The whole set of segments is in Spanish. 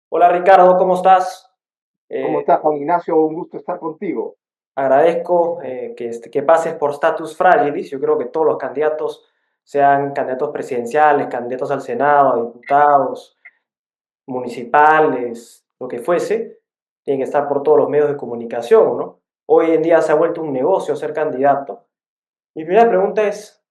Hola Ricardo, ¿cómo estás? ¿Cómo Eh, estás, Juan Ignacio? Un gusto estar contigo. Agradezco que pases por Status Fragilis. Yo creo que todos los candidatos, sean candidatos presidenciales, candidatos al Senado, a diputados, municipales, lo que fuese, tienen que estar por todos los medios de comunicación, ¿no? Hoy en día se ha vuelto un negocio ser candidato. Mi primera pregunta es,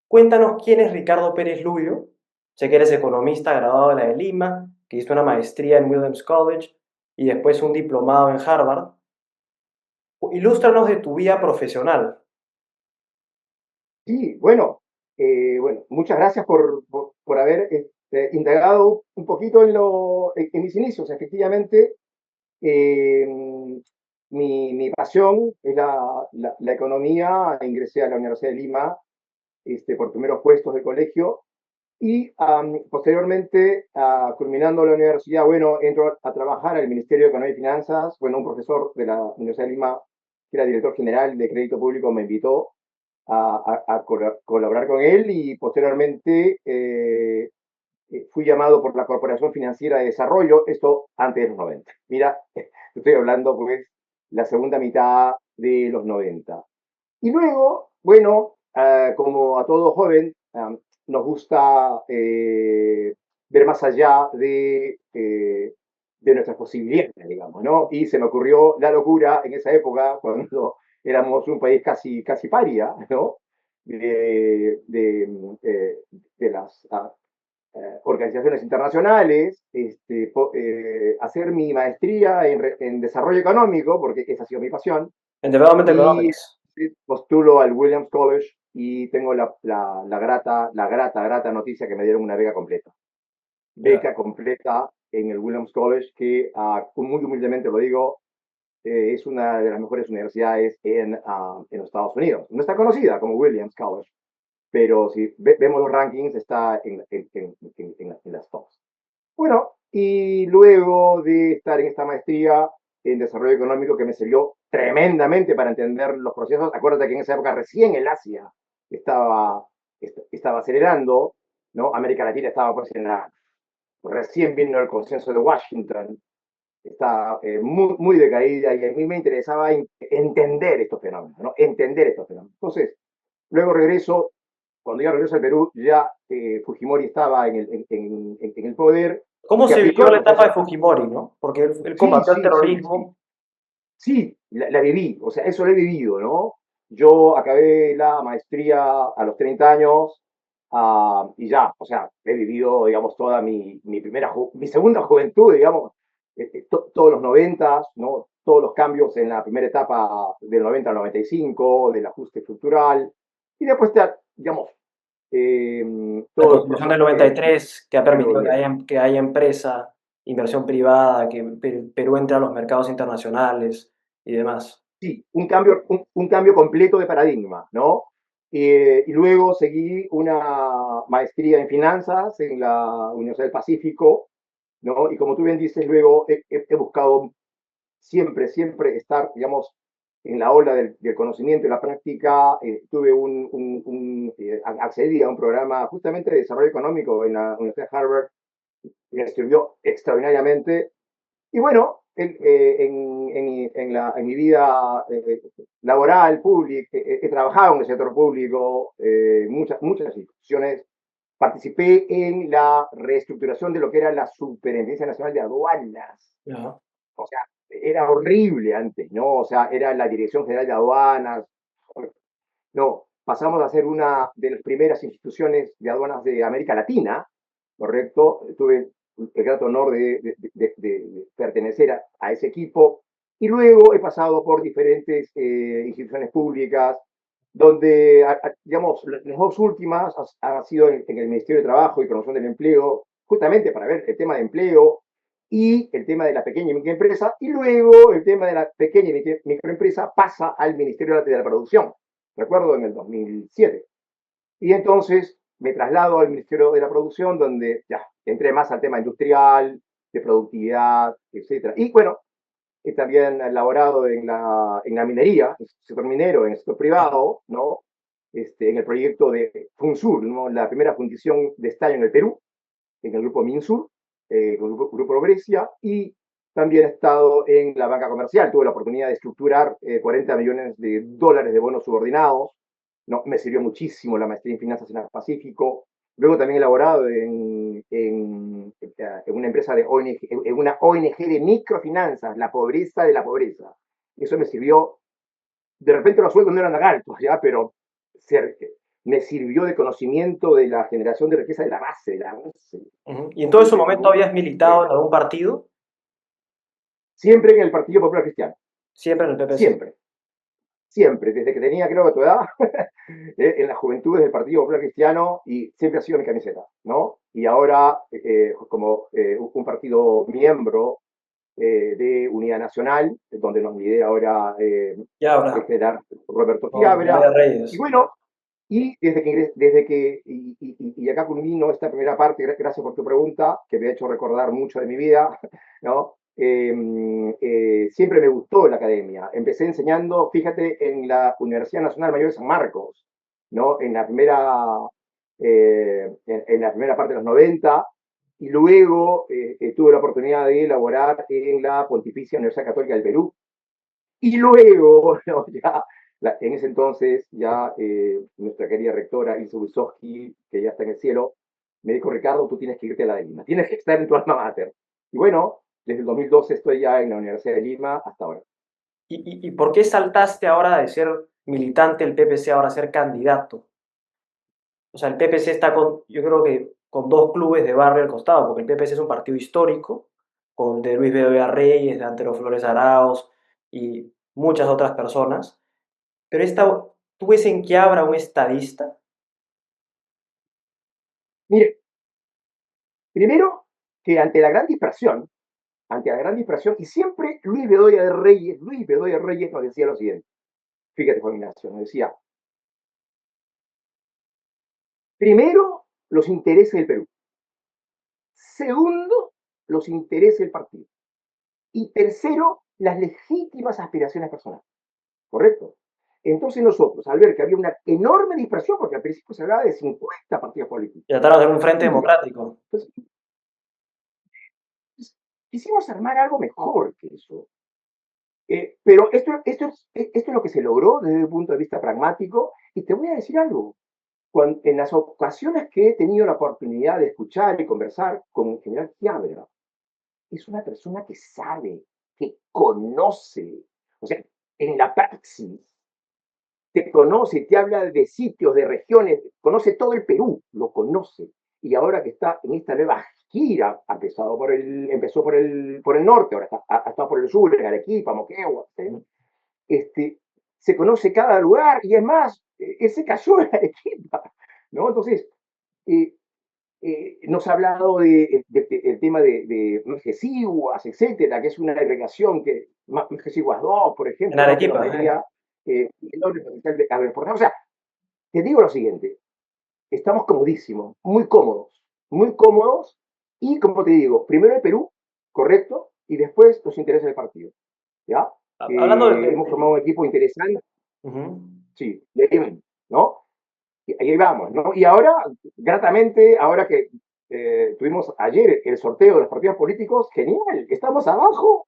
cuéntanos quién es Ricardo Pérez Lubio. Sé que eres economista graduado de la de Lima, que hiciste una maestría en Williams College y después un diplomado en Harvard. Ilústranos de tu vida profesional. Sí, bueno, muchas gracias por haber indagado un poquito en mis inicios. Efectivamente, eh, mi pasión es la economía. Ingresé a la Universidad de Lima por primeros puestos del colegio y posteriormente, culminando la universidad, bueno, entro a trabajar al Ministerio de Economía y Finanzas. Bueno, un profesor de la Universidad de Lima, que era director general de Crédito Público, me invitó a colaborar con él y posteriormente fui llamado por la Corporación Financiera de Desarrollo, esto antes de los 90. Mira, estoy hablando pues la segunda mitad de los 90. Y luego, bueno, como a todo joven, nos gusta ver más allá de nuestras posibilidades, digamos, ¿no? Y se me ocurrió la locura en esa época, cuando éramos un país casi paria, ¿no? De, de, eh, de las organizaciones internacionales, hacer mi maestría en desarrollo económico, porque esa ha sido mi pasión, En Development y Economics. postulo al Williams College y tengo grata noticia que me dieron una beca completa. Ya. Beca completa en el Williams College, que muy humildemente lo digo, es una de las mejores universidades en los Estados Unidos. No está conocida como Williams College, pero si vemos los rankings, está en las tops. Bueno, y luego de estar en esta maestría en desarrollo económico que me sirvió tremendamente para entender los procesos, acuérdate que en esa época recién el Asia estaba, estaba acelerando, ¿no? América Latina estaba pues recién vino el consenso de Washington, está muy decaída y a mí me interesaba entender estos fenómenos, ¿no? Entender estos fenómenos. Entonces, luego regreso, cuando yo regreso al Perú, ya Fujimori estaba en el poder, ¿Cómo que se aplicó vivió el la etapa proceso. de Fujimori, no? Porque él Sí, combatió el sí, sí, sí. terrorismo. Sí, la viví, o sea, eso lo he vivido, ¿no? Yo acabé la maestría a los 30 años y ya, o sea, he vivido, digamos, toda mi segunda juventud, digamos, todos los 90, ¿no? Todos los cambios en la primera etapa del 90 al 95, del ajuste estructural, y después, digamos, La todo el Constitución del proceso que 93, que ha del permitido gobierno. que haya empresa, inversión privada, que Perú entre a los mercados internacionales y demás. Sí, un cambio completo de paradigma, ¿no? Y luego seguí una maestría en finanzas en la Universidad del Pacífico, ¿no? Y como tú bien dices, luego he buscado siempre estar, digamos, en la ola del conocimiento y la práctica. Tuve accedí a un programa justamente de desarrollo económico en la Universidad de Harvard, y me sirvió extraordinariamente y bueno, en mi vida laboral, pública, he trabajado en el sector público, muchas instituciones. Participé en la reestructuración de lo que era la Superintendencia Nacional de Aduanas. Ya. O sea, era horrible antes, ¿no? O sea, era la Dirección General de Aduanas. No, pasamos a ser una de las primeras instituciones de aduanas de América Latina, ¿correcto? Tuve el grato honor de pertenecer a ese equipo y luego he pasado por diferentes instituciones públicas, donde, digamos, las dos últimas han sido en el Ministerio de Trabajo y Promoción del Empleo, justamente para ver el tema de empleo y el tema de la pequeña y microempresa, y luego el tema de la pequeña y microempresa pasa al Ministerio de la Producción, recuerdo en el 2007. Y entonces me traslado al Ministerio de la Producción, donde ya entré más al tema industrial, de productividad, etcétera. Y bueno, he también elaborado en la minería, en el sector minero, en el sector privado, ¿no? En el proyecto de FUNSUR, ¿no? La primera fundición de estaño en el Perú, en el grupo MINSUR. con Grupo Brescia, y también he estado en la banca comercial. Tuve la oportunidad de estructurar 40 millones de dólares de bonos subordinados. No, me sirvió muchísimo la maestría en finanzas en el Pacífico. Luego también he elaborado en una empresa de ONG, en una ONG de microfinanzas, la pobreza de la pobreza. Eso me sirvió. De repente los sueldos no eran tan altos, ¿ya? Pero me sirvió de conocimiento de la generación de riqueza de la base, de la base. Ujú. ¿Y en todo ese momento habías militado en algún partido? Siempre en el Partido Popular Cristiano. Siempre en el PPC. Siempre. Siempre. Desde que tenía, creo que tu edad, en las juventudes del Partido Popular Cristiano, y siempre ha sido mi camiseta, ¿no? Y ahora, como un partido miembro de Unidad Nacional, donde nos lidera ahora Ya el habrá, general Roberto con Chiabra. Claudia Y Reyes. bueno, y y acá culmino esta primera parte, gracias por tu pregunta, que me ha hecho recordar mucho de mi vida, ¿no? Siempre me gustó la academia. Empecé enseñando, fíjate, en la Universidad Nacional Mayor de San Marcos, ¿no? En la primera parte de los 90, y luego tuve la oportunidad de elaborar en la Pontificia Universidad Católica del Perú, y luego, ¿no? Ya, en ese entonces, ya nuestra querida rectora Ilse Wisowski, que ya está en el cielo, me dijo: Ricardo, tú tienes que irte a la de Lima, tienes que estar en tu alma mater. Y bueno, desde el 2012 estoy ya en la Universidad de Lima hasta ahora. ¿Y por qué saltaste ahora de ser militante del PPC ahora a ser candidato? O sea, el PPC está con, yo creo que con dos clubes de barrio al costado, porque el PPC es un partido histórico, con de Luis Bedoya Reyes, de Antero Flores Arauz y muchas otras personas. Pero ¿tú ves en qué habrá un estadista? Mire, primero que ante la gran dispersión, y siempre Luis Bedoya Reyes nos decía lo siguiente. Fíjate, Juan Ignacio, nos decía: primero, los intereses del Perú. Segundo, los intereses del partido. Y tercero, las legítimas aspiraciones personales. ¿Correcto? Entonces nosotros, al ver que había una enorme dispersión, porque al principio se hablaba de 50 partidos políticos, Y trataron de hacer un frente y democrático. entonces, quisimos armar algo mejor que eso. Pero esto es lo que se logró desde el punto de vista pragmático, y te voy a decir algo. En las ocasiones que he tenido la oportunidad de escuchar y conversar con el general Chiabra, es una persona que sabe, que conoce, o sea, en la praxis, te conoce, te habla de sitios, de regiones, conoce todo el Perú, lo conoce. Y ahora que está en esta nueva gira, empezó por el norte, ahora ha estado por el sur, en Arequipa, Moquegua, ¿sí? este, Se conoce cada lugar, y es más, él se cayó en Arequipa, ¿no? Entonces, eh, nos ha hablado del tema de Mejeciguas, etcétera, que es una agregación que, Mejeciguas 2, por En ejemplo, ¿no? Que nos Arequipa. daría enorme potencial de agroexportación. O sea, te digo lo siguiente: estamos comodísimos, muy cómodos, y como te digo, primero el Perú, correcto, y después los intereses del partido, ¿ya? Hablando Hemos formado un equipo interesante, ujú. sí, ¿no? Y ahí vamos, ¿no? Y ahora, gratamente, ahora que tuvimos ayer el sorteo de los partidos políticos, genial, estamos abajo,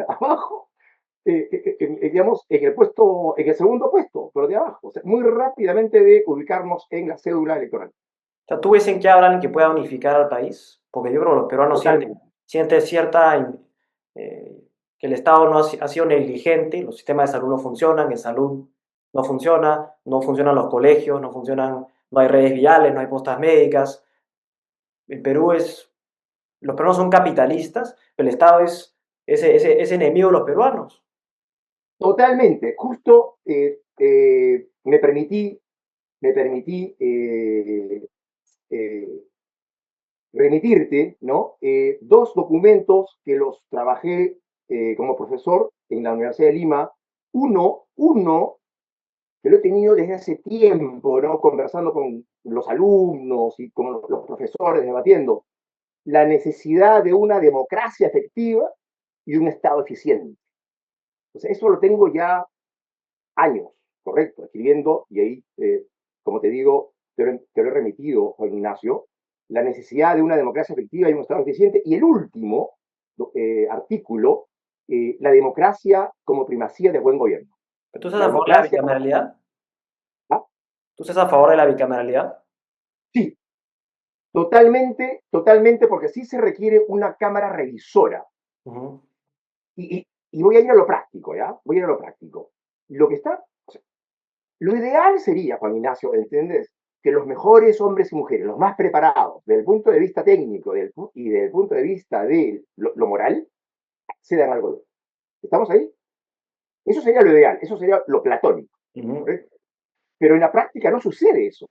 abajo, digamos, en el segundo puesto, pero de abajo, o sea, muy rápidamente de ubicarnos en la cédula electoral. O sea, ¿tú ves en qué habrá alguien que pueda unificar al país? Porque yo creo que los peruanos Totalmente. sienten cierta, que el Estado no ha sido negligente, los sistemas de salud no funcionan, en salud no funcionan los colegios, no hay redes viales, no hay postas médicas. El Perú los peruanos son capitalistas, pero el Estado es enemigo de los peruanos. Totalmente. Justo me permití eh, remitirte, ¿no? Dos documentos que los trabajé como profesor en la Universidad de Lima. Uno que lo he tenido desde hace tiempo, ¿no? Conversando con los alumnos y con los profesores, debatiendo la necesidad de una democracia efectiva y de un Estado eficiente. O sea, eso lo tengo ya años, correcto, escribiendo, y ahí, como te digo, te lo he remitido, Juan Ignacio. la necesidad de una democracia efectiva y un Estado eficiente, y el último artículo, la democracia como primacía de buen gobierno. ¿Tú estás La a favor de la democracia, bicameralidad? ¿ah? ¿Tú estás a favor de la bicameralidad? Sí, totalmente, totalmente, porque sí se requiere una cámara revisora. Ujú. Y voy a ir a lo práctico, ¿ya? Voy a ir a lo práctico. Lo que está, o sea, lo ideal sería, Juan Ignacio, ¿entiendes? Que los mejores hombres y mujeres, los más preparados, desde el punto de vista técnico y desde el punto de vista de lo moral, accedan al gobierno. ¿Estamos ahí? Eso sería lo ideal, eso sería lo platónico, Ujú. ¿correcto? Pero en la práctica no sucede eso.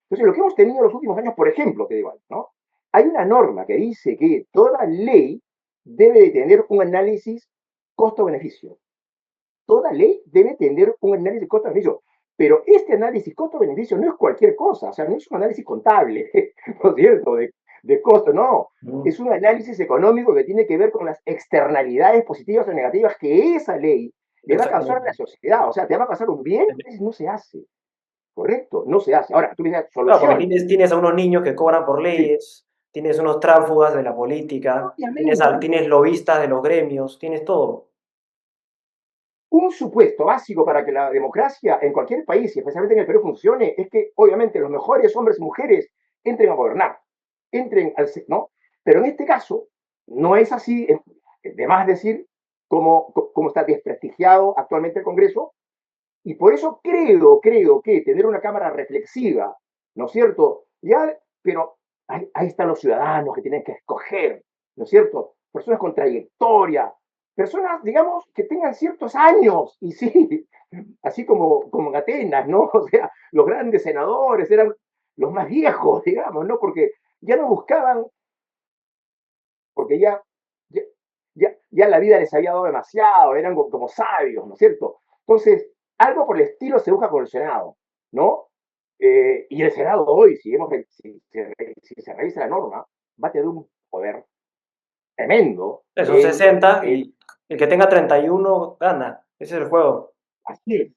Entonces, lo que hemos tenido en los últimos años, por ejemplo, te digo, ¿no? Hay una norma que dice que toda ley debe de tener un análisis costo-beneficio. Toda ley debe tener un análisis costo-beneficio. Pero este análisis costo-beneficio no es cualquier cosa, o sea, no es un análisis contable, ¿no es cierto?, de costo, no. Ujú. Es un análisis económico que tiene que ver con las externalidades positivas o negativas que esa ley le va a causar a la Exactamente. sociedad. O sea, te va a causar un bien, no se hace, ¿correcto? No se hace. Ahora, tú me dices, Claro, porque solución. tienes a unos niños que cobran por Sí, leyes, tienes unos tránsfugas de la política, obviamente. tienes lobistas de los gremios, tienes todo. Un supuesto básico para que la democracia en cualquier país, y especialmente en el Perú, funcione, es que obviamente los mejores hombres y mujeres entren a gobernar, entren al, ¿no? Pero en este caso no es así, de más decir cómo está desprestigiado actualmente el Congreso, y por eso creo que tener una Cámara reflexiva, ¿no es cierto? Ya, pero ahí están los ciudadanos que tienen que escoger, ¿no es cierto? Personas con trayectoria, personas, digamos, que tengan ciertos años, y sí, así como en Atenas, ¿no? O sea, los grandes senadores eran los más viejos, digamos, ¿no? Porque ya no buscaban, porque ya, ya la vida les había dado demasiado, eran como sabios, ¿no es cierto? Entonces, algo por el estilo se busca con el Senado, ¿no? Y el Senado hoy, si se revisa la norma, va a tener un poder tremendo Son 60 en y el que tenga 31 gana. Ese es el juego. así es.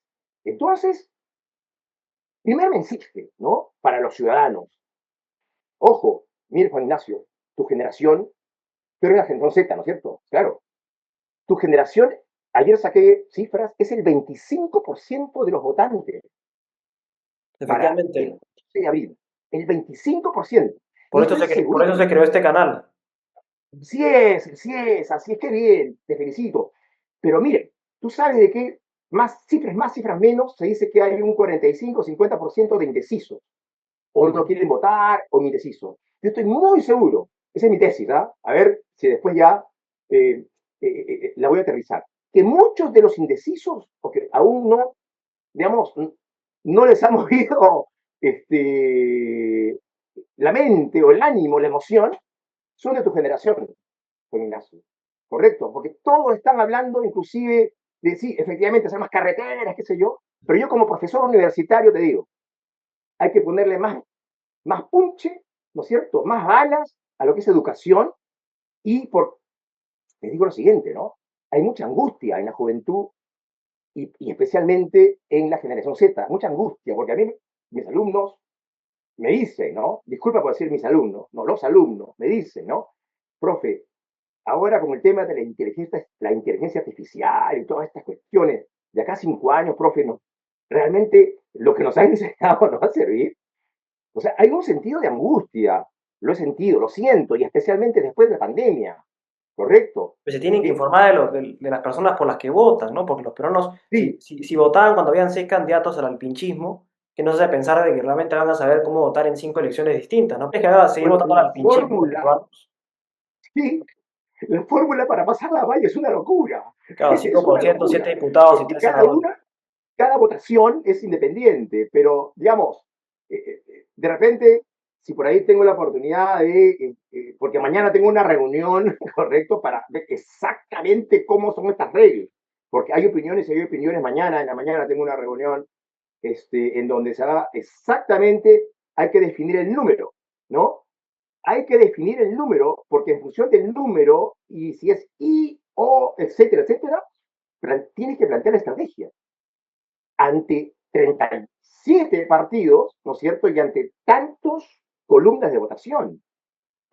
Entonces, primer mensaje, ¿no? Para los ciudadanos. Ojo, mire, Juan Ignacio, tu generación, tú eres la generación Z, ¿no es cierto? Claro, tu generación, ayer saqué cifras, es el 25% de los votantes para el Efectivamente. 12 de abril. El 25%. Y estoy Por eso seguro, se creó este canal. sí es, así es que bien, te felicito. Pero mire, tú sabes de qué más cifras menos, se dice que hay un 45-50% de indecisos. O no Ujú. quieren votar, o indecisos. Yo estoy muy seguro, esa es mi tesis, ¿ah? A ver si después ya eh, la voy a aterrizar. Que muchos de los indecisos, porque aún no, digamos, no les ha movido la mente o el ánimo, la emoción, son de tu generación, Juan Ignacio. ¿Correcto? Porque todos están hablando, inclusive, de sí, efectivamente, hacer más carreteras, qué sé yo, pero yo como profesor universitario te digo, hay que ponerle más punche, ¿no es cierto? Más balas a lo que es educación y les digo lo siguiente, ¿no? Hay mucha angustia en la juventud y especialmente en la generación Z, mucha angustia, porque a mí mis alumnos me dicen, ¿no? Disculpa por decir mis alumnos, no, los alumnos me dicen, ¿no? Profe, ahora con el tema de la inteligencia artificial y todas estas cuestiones, de acá a 5 años, profe, no, realmente lo que nos han enseñado nos va a servir. O sea, hay un sentido de angustia, lo he sentido, lo siento, y especialmente después de la pandemia, ¿correcto? Pues se tienen que Eh, informar de las personas por las que votan, ¿no? Porque los peruanos, sí, si votaban cuando habían 6 candidatos al alpinchismo, que no se hace pensar de que realmente van a saber cómo votar en 5 elecciones distintas, ¿no? Es que van a seguir bueno, votando al alpinchismo los peruanos. sí, la fórmula para pasar la valla es una locura, Claro, cinco es por una ciento locura, 7 diputados y porque 3 senadores. cada votación es independiente, pero digamos, de repente, si por ahí tengo la oportunidad porque mañana tengo una reunión, correcto, para ver exactamente cómo son estas reglas, porque hay opiniones y hay opiniones mañana, en la mañana tengo una reunión en donde se haga exactamente, hay que definir el número, ¿no? Hay que definir el número, porque en función del número, y si es I, O, etcétera, etcétera, tienes que plantear la estrategia ante 37 partidos, ¿no es cierto? Y ante tantos columnas de votación.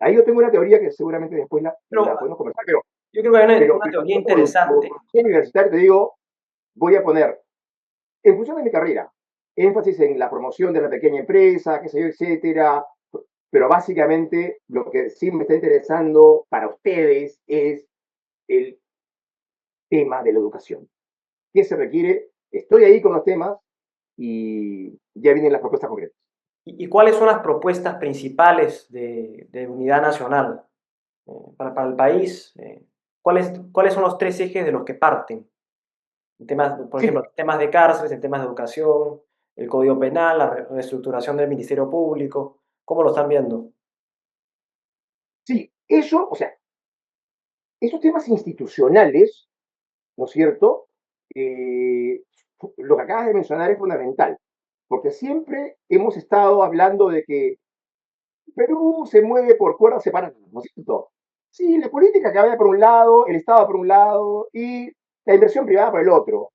Ahí yo tengo una teoría que seguramente después la Pero podemos conversar, yo creo que hay una pero teoría yo como interesante. profesor universitario te digo, voy a poner, en función de mi carrera, énfasis en la promoción de la pequeña empresa, qué sé yo, etcétera, pero básicamente lo que sí me está interesando para ustedes es el tema de la educación. ¿Qué se requiere? Estoy ahí con los temas y ya vienen las propuestas concretas. ¿Y cuáles son las propuestas principales de unidad nacional para el país? ¿Cuáles son los tres ejes de los que parten? En temas, por Sí, ejemplo, temas de cárceles, en temas de educación, el Código Penal, la reestructuración del Ministerio Público. ¿Cómo lo están viendo? sí, eso, o sea, esos temas institucionales, ¿no es cierto? Eh, lo que acabas de mencionar es fundamental, porque siempre hemos estado hablando de que Perú se mueve por cuerdas separadas, ¿no es cierto? Sí, la política que vaya por un lado, el Estado por un lado y la inversión privada por el otro.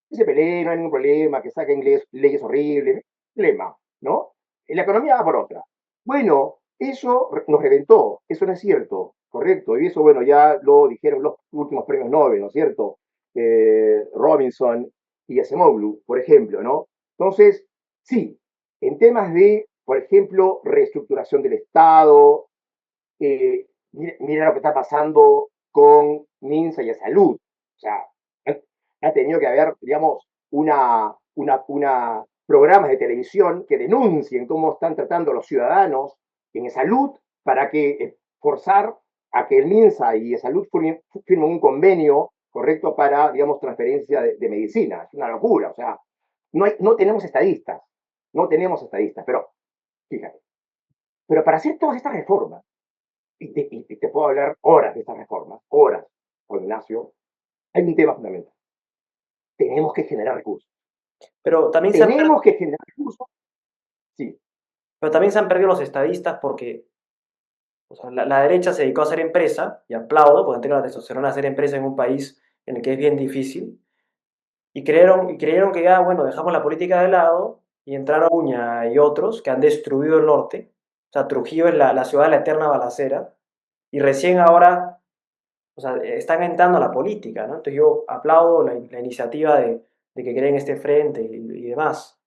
Que se peleen, no hay ningún problema, que saquen leyes horribles, no hay problema, ¿no? La economía va por otra. Bueno, eso nos reventó, eso no es cierto, correcto, y eso, bueno, ya lo dijeron los últimos premios Nobel, ¿no es cierto? Robinson y Acemoglu, por ejemplo, ¿no? Entonces, sí, en temas de, por ejemplo, reestructuración del Estado, mira lo que está pasando con MINSA y Salud. O sea, ha tenido que haber, digamos, programas de televisión que denuncien cómo están tratando a los ciudadanos en salud para que forzar a que el MINSA y Salud firmen un convenio correcto para, digamos, transferencia de medicina. Es una locura. O sea, no tenemos estadistas, no tenemos estadistas, pero fíjate. Pero para hacer todas estas reformas, y te puedo hablar horas de estas reformas, horas, Juan Ignacio, hay un tema fundamental. Tenemos que generar recursos. Pero también se han, Tenemos que generar recursos, sí, pero también se han perdido los estadistas porque o sea, la derecha se dedicó a hacer empresa, y aplaudo, porque han tenido la testosterona de hacer empresa en un país en el que es bien difícil, y creyeron que ya, bueno, dejamos la política de lado, y entraron Uña y otros que han destruido el norte. O sea, Trujillo es la ciudad de la eterna balacera, y recién ahora, o sea, están entrando a la política, ¿no? Entonces yo aplaudo la iniciativa de que creen este frente y demás.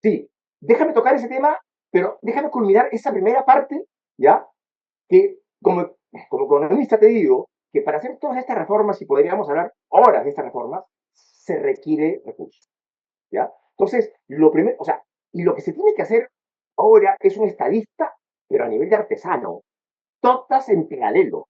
sí. Déjame tocar ese tema, pero déjame culminar esa primera parte, ¿ya? Que como economista te digo que para hacer todas estas reformas, y podríamos hablar horas de estas reformas, se requiere recursos, ¿ya? Entonces, lo primero, o sea, y lo que se tiene que hacer ahora es un estadista, pero a nivel de artesano, todas en paralelo.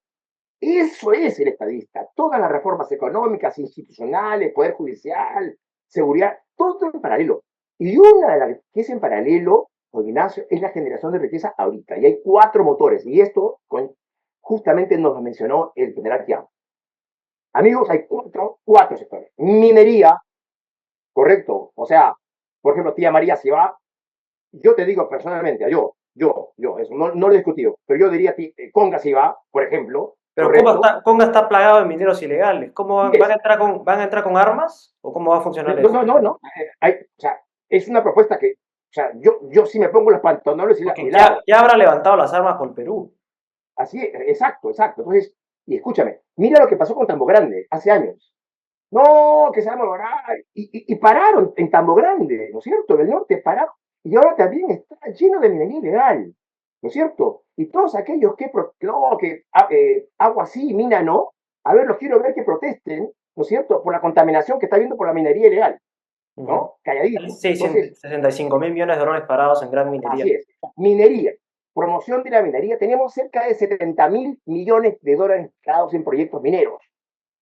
Eso es el estadista. Todas las reformas económicas, institucionales, poder judicial, seguridad, todo en paralelo. Y una de las que es en paralelo, Juan Ignacio, es la generación de riqueza ahorita. Y hay cuatro motores. Y esto justamente nos lo mencionó el general Tiam. Amigos, hay cuatro sectores. Minería, correcto. O sea, por ejemplo, tía María se va. Yo te digo personalmente, eso no lo he discutido, pero yo diría, Conga se va, por ejemplo, Pero correcto. Conga está plagado de mineros ilegales. ¿Cómo Y van a entrar van a entrar con armas? ¿O cómo va a funcionar No, eso? no, no, no. O sea, es una propuesta que, o sea, yo sí me pongo los pantalones y Porque la hago. ya habrá levantado las armas por Perú. Así, exacto, exacto. Entonces, y escúchame, mira lo que pasó con Tambo Grande hace años. No, que se va a malograr. Y pararon en Tambo Grande, ¿no es cierto? En el norte pararon. Y ahora también está lleno de minería ilegal, ¿no es cierto? Y todos aquellos que, no, que agua sí, mina no, a ver, los quiero ver que protesten, ¿no es cierto? Por la contaminación que está habiendo por la minería ilegal, Ujú. ¿no? Calladitos. Entonces, 65.000 millones de dólares parados en gran minería. así es. Minería. Promoción de la minería. Tenemos cerca de 70.000 millones de dólares gastados en proyectos mineros.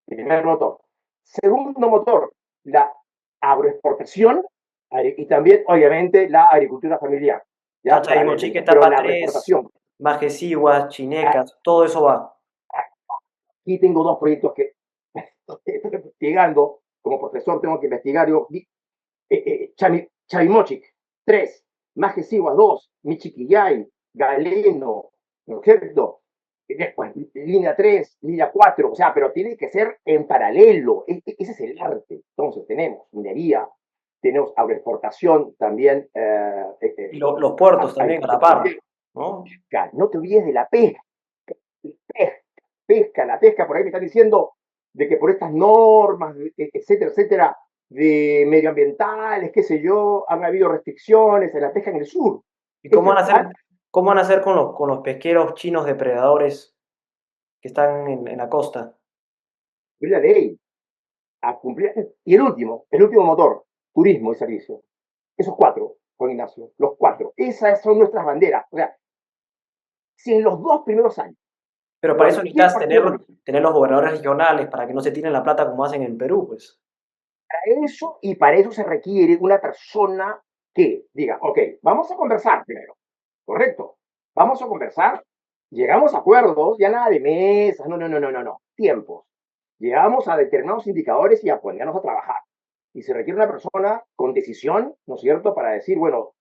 Primer motor. Segundo motor, la agroexportación y también, obviamente, la agricultura familiar. ¿Ya? Para la Chachaimochique, alimentación. Pero etapa la 3, agroexportación. Majesiwas, Chinecas, todo eso va. Aquí tengo dos proyectos que estoy investigando. Como profesor tengo que investigar. Yo, Chavimochic, 3, Majesiwas, 2, Michiquillay, Galeno, ¿no es cierto? Después, línea 3, línea 4, o sea, pero tiene que ser en paralelo. Ese es el arte. Entonces, tenemos minería, tenemos agroexportación también. Y los puertos también, a la par. ¿no? No te olvides de la pesca, pesca, la pesca, por ahí me están diciendo de que por estas normas, etcétera, etcétera, de medioambientales, qué sé yo, han habido restricciones en la pesca en el sur. ¿Y Esto es parte cómo van a hacer con los pesqueros chinos depredadores que están en la costa? de la ley, a cumplir. Y el último motor, turismo y servicio. Esos cuatro, Juan Ignacio, los cuatro. Esas son nuestras banderas. O sea, si en los 2 primeros años Pero para eso cualquier necesitas partido político, tener los gobernadores regionales para que no se tiren la plata como hacen en Perú, pues. para eso y para eso se requiere una persona que diga, ok, vamos a conversar primero, correcto, vamos a conversar, llegamos a acuerdos, ya nada de mesas, no, no, no, no, no, no, tiempos. Llegamos a determinados indicadores y a ponernos a trabajar. Y se requiere una persona con decisión, ¿no es cierto?, para decir, bueno,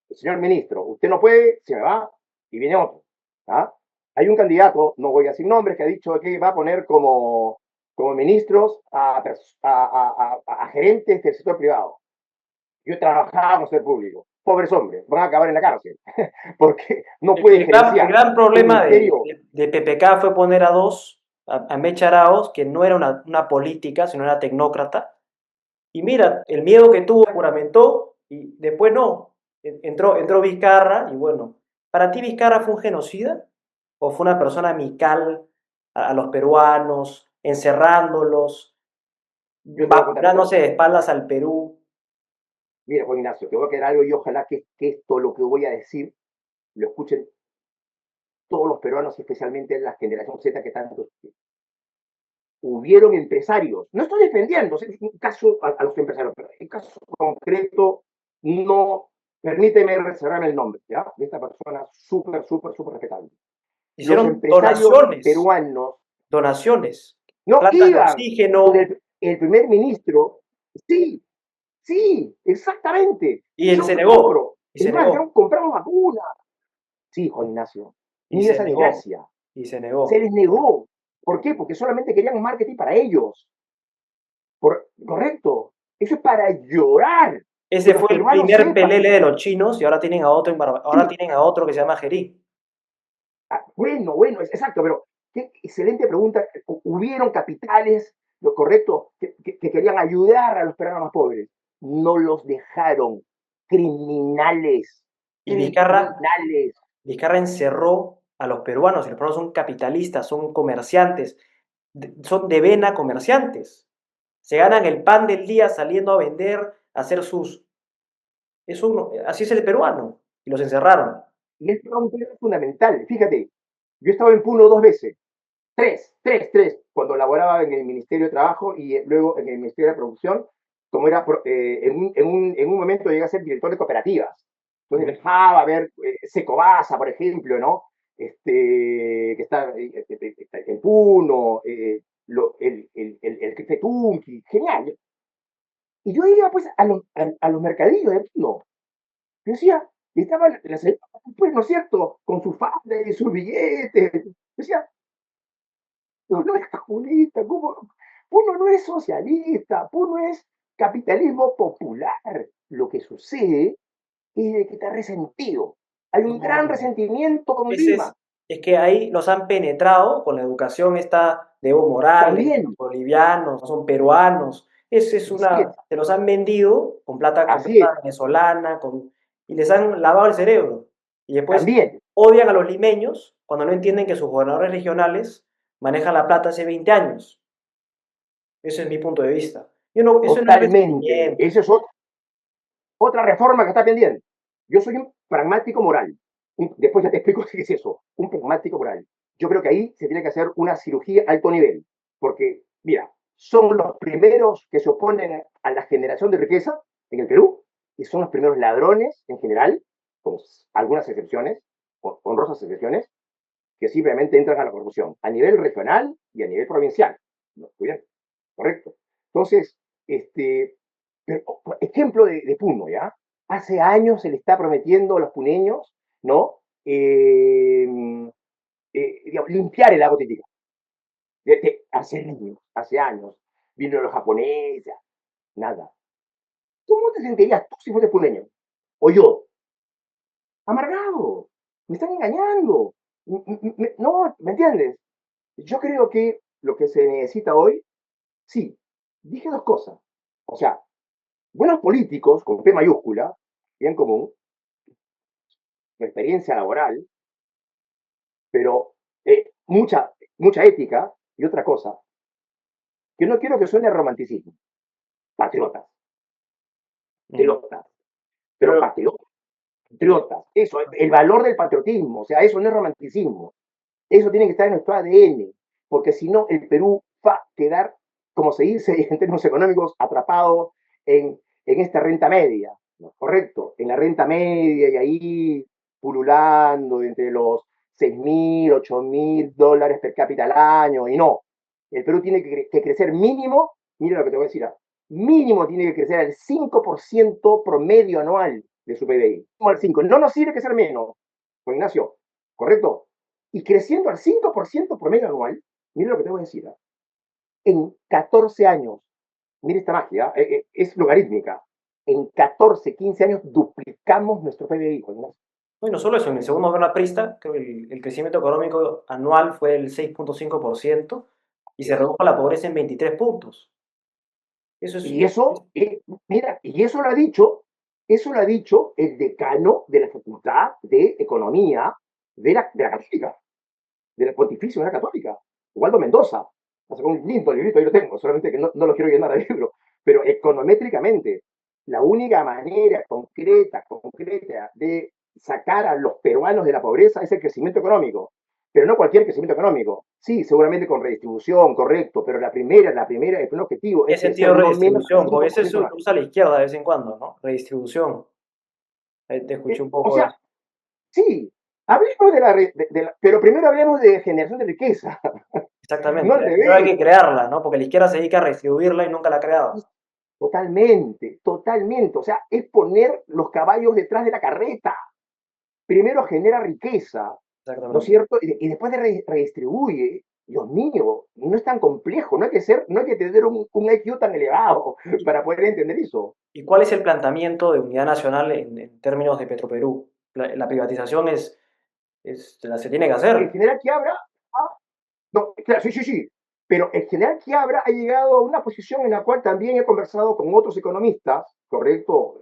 señor ministro, usted no puede, se me va y viene otro. ¿Ah? Hay un candidato, no voy a decir nombres, que ha dicho que va a poner como ministros a gerentes del sector privado. Yo trabajaba en el sector público. Pobres hombres, van a acabar en la cárcel, porque no pueden El gerenciar gran un problema ministerio. de PPK fue poner a dos, a Mecha Arauz, que no era una política, sino era tecnócrata. Y mira, el miedo que tuvo, juramentó, y después no. Entró Vizcarra, y bueno, ¿para ti Vizcarra fue un genocida? ¿O fue una persona amical a los peruanos, encerrándolos, Yo te voy a contar una vacunándose cosa. de espaldas al Perú? Mira, Juan Ignacio, te voy a quedar algo y ojalá que esto, lo que voy a decir, lo escuchen todos los peruanos, especialmente la generación Z que están. Hubieron empresarios, no estoy defendiendo, es un caso a los empresarios, pero en caso concreto, no, permíteme reservarme el nombre, ¿ya? De esta persona súper, súper, súper respetable. Los Hicieron empresarios donaciones, peruanos donaciones, no plantas de iban con oxígeno, el primer ministro, sí, sí, exactamente, y él yo se te negó, compro, y es se más, negó, dijeron, compramos vacunas, sí, Juan Ignacio, y mira se esa negó, desgracia, y se se negó. les negó, ¿por qué? Porque solamente querían marketing para ellos. Correcto. Eso es para llorar. Que Ese los fue el peruanos primer sepan. pelele de los chinos y ahora tienen a otro, ahora Sí, tienen a otro que se llama Gerí. bueno, bueno, es exacto, pero qué excelente pregunta. Hubieron capitales, lo correcto, que querían ayudar a los peruanos más pobres. No los dejaron. Criminales. Y Vizcarra, Criminales. Vizcarra encerró a los peruanos, y los peruanos son capitalistas, son comerciantes, son de vena comerciantes. Se ganan el pan del día saliendo a vender, a hacer sus... así es el peruano, y los encerraron. Y esto es un tema fundamental. Fíjate, yo he estado en Puno 2 veces. Tres, cuando laboraba en el Ministerio de Trabajo y luego en el Ministerio de Producción, como era, en un momento llegué a ser director de cooperativas. Entonces dejaba a ver Secobasa, por ejemplo, ¿no? Que está en Puno, el Café Tunqui, genial. Y yo iba pues a los mercadillos de Puno. Yo decía, y estaban las señoras, pues, ¿no es cierto? Con su falda y sus billetes. Yo decía, no es comunista, Puno no es socialista, Puno es capitalismo popular. Lo que sucede es de que está resentido. Hay un gran No, resentimiento con ese Lima. es que ahí los han penetrado con la educación esta de Evo Morales, de los También, bolivianos, no son peruanos. Ese es así es, se los han vendido con así es, plata venezolana, y les han lavado el cerebro. Y después también, odian a los limeños cuando no entienden que sus gobernadores regionales manejan la plata hace 20 años. Ese es mi punto de vista. Eso no es totalmente. resentimiento. Esa es otra reforma que está pendiente. Yo soy un pragmático moral. Después ya te explico qué es eso. Un pragmático moral. Yo creo que ahí se tiene que hacer una cirugía alto nivel. Porque, mira, son los primeros que se oponen a la generación de riqueza en el Perú y son los primeros ladrones en general, con algunas excepciones, honrosas excepciones, que simplemente entran a la corrupción a nivel regional y a nivel provincial. ¿No? Bien, correcto. Entonces, ejemplo de Puno, ¿ya? Hace años se le está prometiendo a los puneños, ¿no? Digamos, limpiar el lago Titicaca. Hace años. Vino los japoneses, nada. ¿Cómo te sentirías tú si fueras puneño? O yo, amargado. engañando. No, ¿me entiendes? Yo creo que lo que se necesita hoy, sí, dije dos cosas. O sea, buenos políticos, con P mayúscula, bien común, experiencia laboral, pero mucha ética y otra cosa, que no quiero que suene a romanticismo. Patriotas, Mm. patriotas, pero Pero, patriotas. Eso, el valor del patriotismo, o sea, eso no es romanticismo. Eso tiene que estar en nuestro ADN, porque si no, el Perú va a quedar, como se dice en términos económicos, atrapado en esta renta media, ¿no? Correcto, en la renta media y ahí pululando entre los 6.000, 8.000 dólares per cápita al año, y no. El Perú tiene que crecer mínimo, mira lo que te voy a decir, mínimo tiene que crecer al 5% promedio anual de su PBI. No al 5%, no nos sirve que ser menos, Juan Ignacio, ¿correcto? Y creciendo al 5% promedio anual, mira lo que te voy a decir, en 14 años, mira esta magia, es logarítmica, en 14, 15 años duplicamos nuestro PBI. ¿No? no, y no solo eso, en el segundo gobierno aprista, creo que el crecimiento económico anual fue del 6,5% y se redujo la pobreza en 23 puntos. Eso Y eso, mira, y eso lo ha dicho el decano de la Facultad de Economía de la Católica, de la Pontificia de la Católica, Waldo Mendoza. O sea, un lindo librito, ahí lo tengo, solamente que no lo quiero llenar de libro, pero econométricamente, la única manera concreta de sacar a los peruanos de la pobreza es el crecimiento económico, pero no cualquier crecimiento económico. Sí, seguramente con redistribución, correcto, pero el primer objetivo ¿Qué es sentido crecer de no menos del redistribución? Porque ese 5% se anual. usa a la izquierda de vez en cuando, ¿no? Redistribución. Ahí te escuché un O poco de sea, eso. sí, hablemos pero primero hablemos de generación de riqueza, no Exactamente. al Primero hay revés. que crearla, ¿no? Porque la izquierda se dedica a redistribuirla y nunca la ha creado. Totalmente, totalmente. O sea, es poner los caballos detrás de la carreta. Primero genera riqueza, ¿no es Exactamente. cierto? Y después redistribuye. Dios mío, no es tan complejo, no hay que tener un IQ tan elevado para poder entender eso. ¿Y cuál es el planteamiento de unidad nacional en términos de Petroperú? La privatización se tiene que El hacer. general Quiabra, ah, no, claro, sí, sí, sí, pero el general Quiabra ha llegado a una posición en la cual también he conversado con otros economistas, ¿correcto?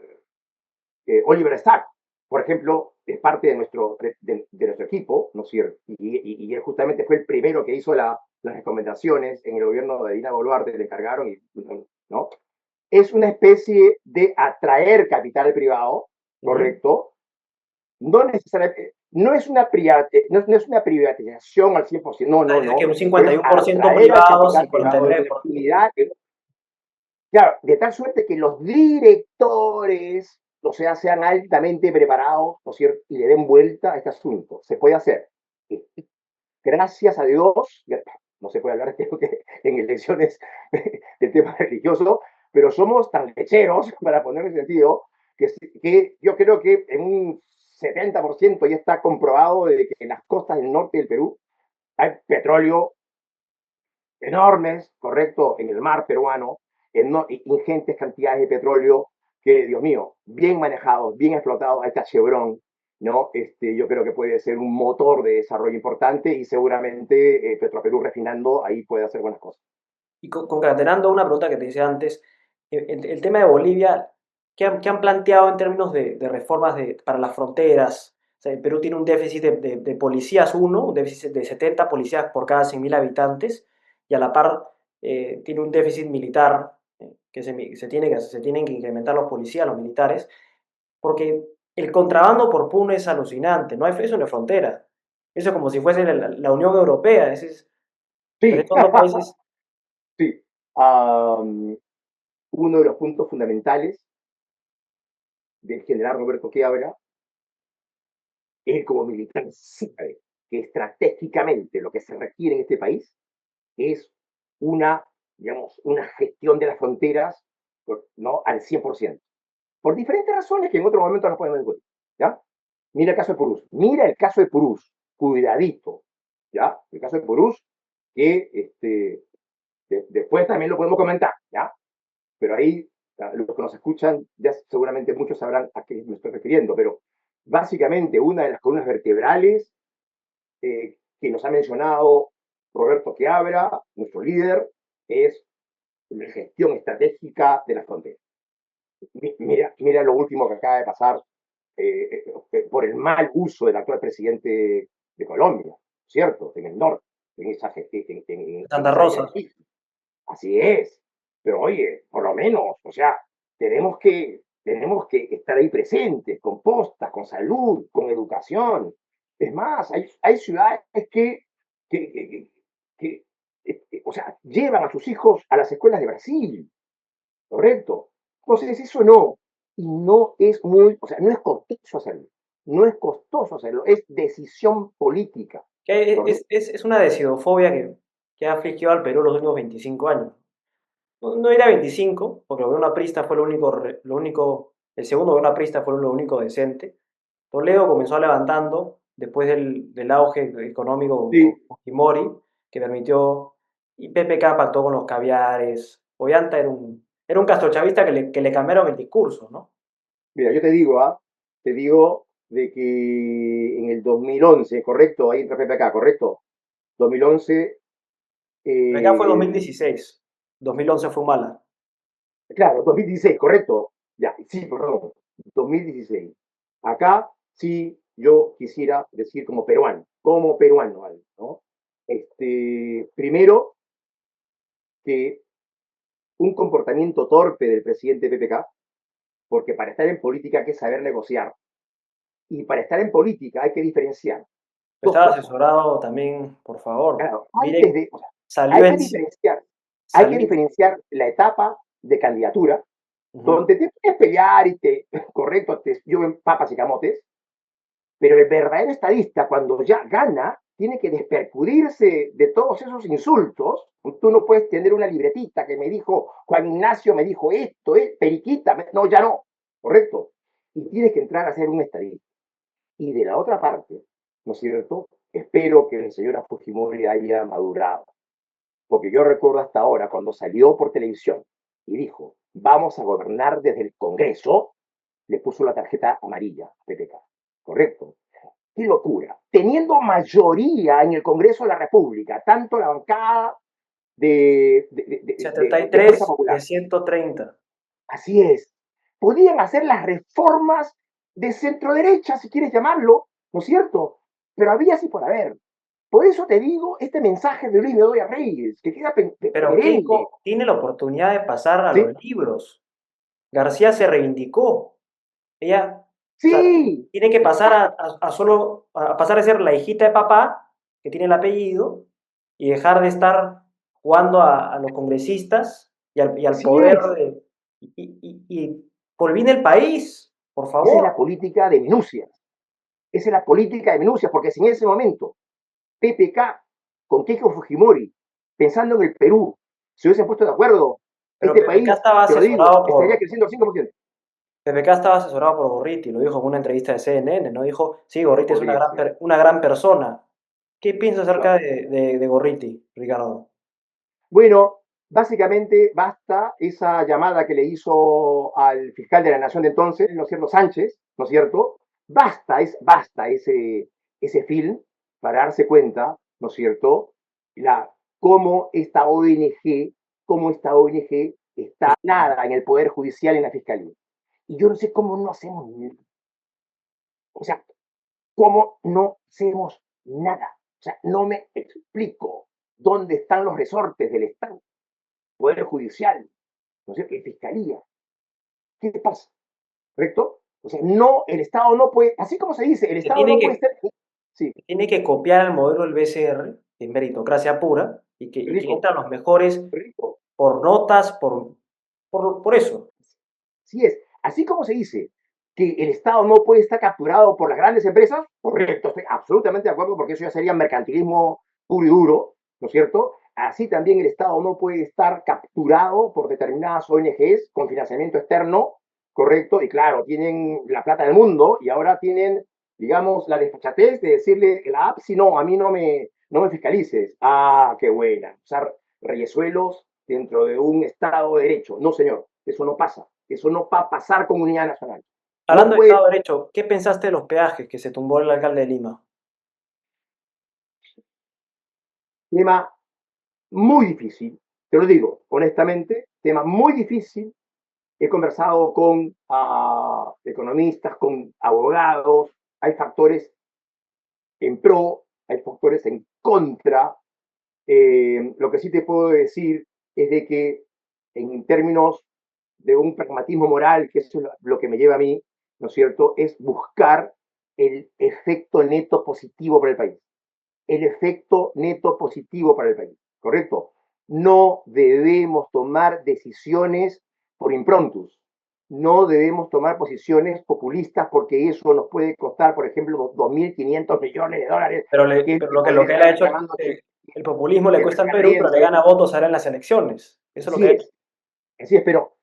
Oliver Stack, por ejemplo, es parte de nuestro equipo, ¿no es cierto? Y él justamente fue el primero que hizo las recomendaciones en el gobierno de Dina Boluarte, le encargaron, ¿no? Es una especie de atraer capital privado, Ujú. ¿correcto? No necesariamente, no es una privatización al 100%, no, no, Es que no, un pero es 51% atraer al privado, capital privado en 49%. una actividad que claro, de tal suerte que los directores, o sea, sean altamente preparados, ¿no es cierto? Y le den vuelta a este asunto. Se puede hacer. Gracias a Dios, no se puede hablar, creo que en elecciones del tema religioso, pero somos tan lecheros, para ponerle sentido, que yo creo que en un 70% ya está comprobado de que en las costas del norte del Perú hay petróleo enormes, correcto, en el mar peruano, ingentes cantidades de petróleo que, Dios mío, bien manejados, bien explotados, ahí está Chevron, ¿no? Yo creo que puede ser un motor de desarrollo importante y seguramente Petroperú refinando ahí puede hacer buenas cosas. Y concatenando una pregunta que te hice antes, el tema de Bolivia, ¿qué han planteado en términos de reformas para las fronteras? O sea, el Perú tiene un déficit de policías, un déficit de 70 policías por cada 100.000 habitantes, y a la par tiene un déficit militar, que se tienen que incrementar los policías, los militares, porque el contrabando por Puno es alucinante, eso no es frontera. Eso es como si fuese la Unión Europea, pero Sí, estos dos países. sí. Um, Uno de los puntos fundamentales del general Roberto Quiabra es como militar sabe que estratégicamente lo que se requiere en este país es una, digamos, una gestión de las fronteras, ¿no? Al 100%. Por diferentes razones que en otro momento las podemos discutir, ¿ya? Mira el caso de Purús. Mira el caso de Purús. Cuidadito, ¿ya? El caso de Purús, que después también lo podemos comentar, ¿ya? Pero ahí los que nos escuchan ya seguramente muchos sabrán a qué me estoy refiriendo, pero básicamente una de las columnas vertebrales que nos ha mencionado Roberto Quiabra, nuestro líder, es la gestión estratégica de la frontera. Mira lo último que acaba de pasar por el mal uso del actual presidente de Colombia, ¿cierto? En el norte, en Santa esa Rosa. directriz. Así es. Pero oye, por lo menos, o sea, tenemos que estar ahí presentes, con postas, con salud, con educación. Es más, hay ciudades que, que, que, o sea, llevan a sus hijos a las escuelas de Brasil, ¿correcto? Entonces, eso no. Y no es muy, o sea, no es costoso hacerlo. No es costoso hacerlo, es decisión política, Que ¿correcto? es una decidofobia que ha afligido al Perú los últimos 25 años. No, no era 25, porque el gobierno aprista fue lo único, el segundo gobierno aprista fue lo único decente. Toledo comenzó levantando después del auge económico con Sí, Fujimori, que permitió, y PPK pactó con los caviares. Ollanta era un castrochavista que le cambiaron el discurso, ¿no? mira, yo te digo, te digo de que en el 2011, correcto, ahí entra PPK, correcto, 2011, PPK fue eh, 2016, 2011 fue Humala. claro, 2016, correcto, ya, sí, perdón, 2016. Acá sí yo quisiera decir como peruano, ¿vale? ¿No? Primero, que un comportamiento torpe del presidente PPK, porque para estar en política hay que saber negociar, y para estar en política hay que diferenciar dos Estaba cosas. asesorado también, por favor. Claro, Mire, o sea, salió hay que en... diferenciar, hay que Salió, diferenciar la etapa de candidatura, ujú. donde te puedes pelear y correcto, te llueven papas y camotes, pero el verdadero estadista, cuando ya gana, tiene que despercudirse de todos esos insultos. Tú no puedes tener una libretita que me dijo, Juan Ignacio me dijo esto, Periquita, no, ya no, correcto. Y tienes que entrar a ser un estadista. Y de la otra parte, ¿no es cierto? Espero que la señora Fujimori haya madurado. Porque yo recuerdo hasta ahora cuando salió por televisión y dijo, vamos a gobernar desde el Congreso, le puso la tarjeta amarilla a PPK. Correcto. Qué locura. Teniendo mayoría en el Congreso de la República, tanto la bancada de Fuerza 73 de Popular. 130. Así es. Podían hacer las reformas de centro derecha, si quieres llamarlo, ¿no es cierto? Pero había así por haber. Por eso te digo este mensaje de Luis Bedoya Reyes, que queda Pero perenne, Keiko tiene la oportunidad de pasar a ¿sí? los libros. García se reivindicó. Ella, o sea, Sí, tiene que pasar exacto, a solo a pasar a ser la hijita de papá, que tiene el apellido, y dejar de estar jugando a los congresistas y al así poder es. por el bien del país, por Esa es la favor. política de minucias. Esa es la política de minucias, porque si en ese momento PPK con Keiko Fujimori, pensando en el Perú, se hubiesen puesto de acuerdo, Pero este PPK país, estaba te lo digo, asesorado estaría por, creciendo al 5%. PPK estaba asesorado por Gorriti, lo dijo en una entrevista de CNN, ¿no? Dijo, sí, Gorriti es Podría ser. una gran persona. ¿Qué piensas acerca Claro. de Gorriti, Ricardo? Bueno, básicamente basta esa llamada que le hizo al fiscal de la Nación de entonces, ¿no es cierto? Sánchez, ¿no es cierto? Basta ese film para darse cuenta, ¿no es cierto? La, cómo esta ONG, cómo esta ONG está nada en el Poder Judicial y en la Fiscalía. Y yo no sé cómo no hacemos, o sea, cómo no hacemos nada. O sea, no me explico dónde están los resortes del Estado, Poder Judicial, ¿no es cierto? Y Fiscalía. ¿Qué pasa? ¿Correcto? O sea, no, el Estado no puede, así como se dice, el Se Estado tiene no puede que, ser, sí, tiene que copiar el modelo del BCR, en meritocracia pura, y que rico, entran los mejores rico, por notas, por eso. sí es. Así como se dice que el Estado no puede estar capturado por las grandes empresas, correcto, estoy absolutamente de acuerdo porque eso ya sería mercantilismo puro y duro, ¿no es cierto? Así también el Estado no puede estar capturado por determinadas ONGs con financiamiento externo, correcto, y claro, tienen la plata del mundo y ahora tienen, digamos, la desfachatez de decirle la app, si no, a mí no me fiscalices. Ah, qué buena. Usar reyesuelos dentro de un Estado de Derecho. No, señor, eso no pasa. Eso no va a pasar con unidad nacional. No Hablando de puede. Estado de Derecho, ¿qué pensaste de los peajes que se tumbó el alcalde de Lima? tema muy difícil, te lo digo honestamente, tema muy difícil. He conversado con economistas, con abogados, hay factores en pro, hay factores en contra. Lo que sí te puedo decir es de que en términos de un pragmatismo moral, que eso es lo que me lleva a mí, ¿no es cierto?, es buscar el efecto neto positivo para el país. El efecto neto positivo para el país, ¿correcto? No debemos tomar decisiones por improntus. No debemos tomar posiciones populistas porque eso nos puede costar, por ejemplo, 2.500 millones de dólares, que es Pero lo que lo podría que él ha estar hecho, reclamando el populismo le el cuesta en Perú, pero le canadiense. gana votos ahora en las elecciones. Eso es lo que ha Así hecho. es, así es, pero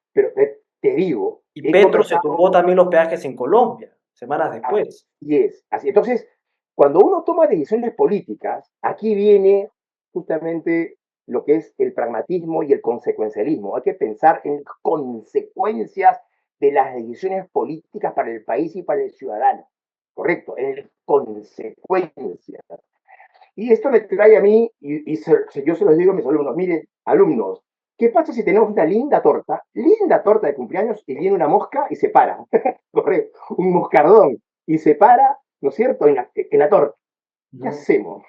te digo, Y he Petro se conversado, tumbó también los peajes en Colombia, semanas después. así es, así. Entonces, cuando uno toma decisiones políticas, aquí viene justamente lo que es el pragmatismo y el consecuencialismo. Hay que pensar en consecuencias de las decisiones políticas para el país y para el ciudadano. Correcto, en consecuencias. Y esto me trae a mí, yo se los digo a mis alumnos, miren, alumnos, ¿qué pasa si tenemos una linda torta de cumpleaños y viene una mosca y se para? Correcto, un moscardón y se para, ¿no es cierto?, en la torta. ¿Qué Ujú. hacemos?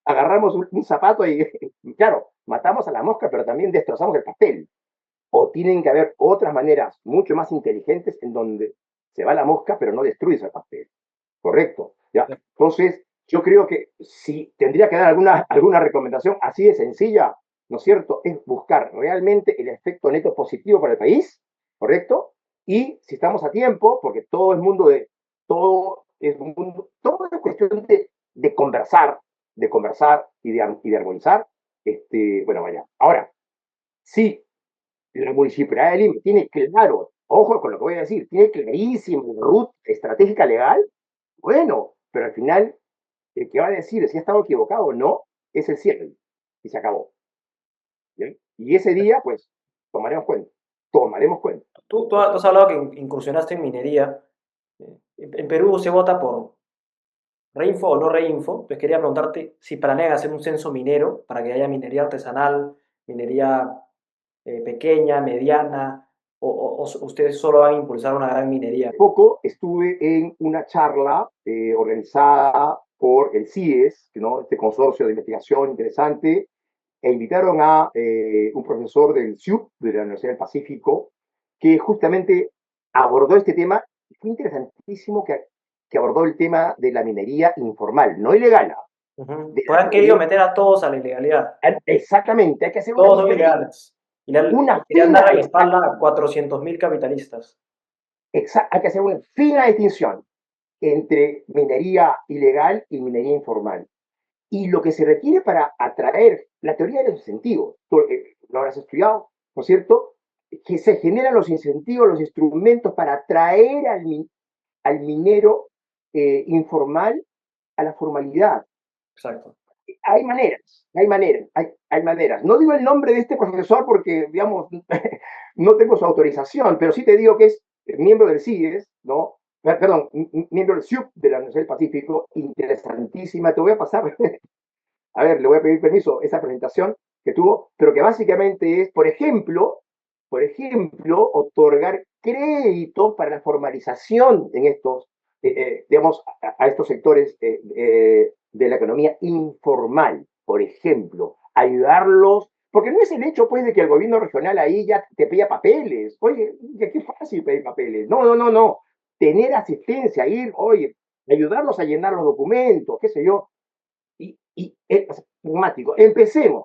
Agarramos un zapato y, claro, matamos a la mosca, pero también destrozamos el pastel. O tienen que haber otras maneras mucho más inteligentes en donde se va la mosca, pero no destruyes el pastel. Correcto. ¿Ya? Entonces, yo creo que si tendría que dar alguna recomendación así de sencilla, ¿no es cierto?, es buscar realmente el efecto neto positivo para el país, ¿correcto? Y si estamos a tiempo, porque todo es cuestión de conversar y de armonizar, bueno, vaya. Ahora, sí, la municipalidad de Lima tiene claro, ojo con lo que voy a decir, tiene clarísimo la ruta estratégica legal, bueno, pero al final el que va a decir si ha estado equivocado o no es el cierre y se acabó. ¿Bien? Y ese día, pues, tomaremos cuenta. Tú has hablado que incursionaste en minería. En Perú se vota por reinfo o no reinfo. Entonces quería preguntarte si planean hacer un censo minero para que haya minería artesanal, minería pequeña, mediana, o ustedes solo van a impulsar una gran minería. Poco estuve en una charla organizada por el CIES, ¿no?, este consorcio de investigación interesante, e invitaron a un profesor del CIUP, de la Universidad del Pacífico, que justamente abordó este tema. Fue interesantísimo que abordó el tema de la minería informal, no ilegal, Ujú. de Pues la han querido minería. meter a todos a la ilegalidad. Exactamente, hay que hacer una Todos son diferencia, ilegales. Y una querían fina, darle la espalda a 400.000 capitalistas. hay que hacer una fina distinción entre minería ilegal y minería informal. Y lo que se requiere para atraer la teoría de los incentivos, tú lo habrás estudiado, ¿no es cierto? Que se generan los incentivos, los instrumentos para atraer al minero informal a la formalidad. Exacto. Hay maneras. No digo el nombre de este profesor porque, digamos, no tengo su autorización, pero sí te digo que es miembro del CIES, ¿no? Perdón, miembro del CIUP de la Universidad del Pacífico, interesantísima. Te voy a pasar, a ver, le voy a pedir permiso, esa presentación que tuvo, pero que básicamente es, por ejemplo, otorgar créditos para la formalización en estos, digamos, a estos sectores de la economía informal, por ejemplo, ayudarlos, porque no es el hecho, pues, de que el gobierno regional ahí ya te pida papeles. Oye, qué fácil pedir papeles. No, no, no, no. Tener asistencia, ir, oye, ayudarlos a llenar los documentos, qué sé yo, y es pragmático. Empecemos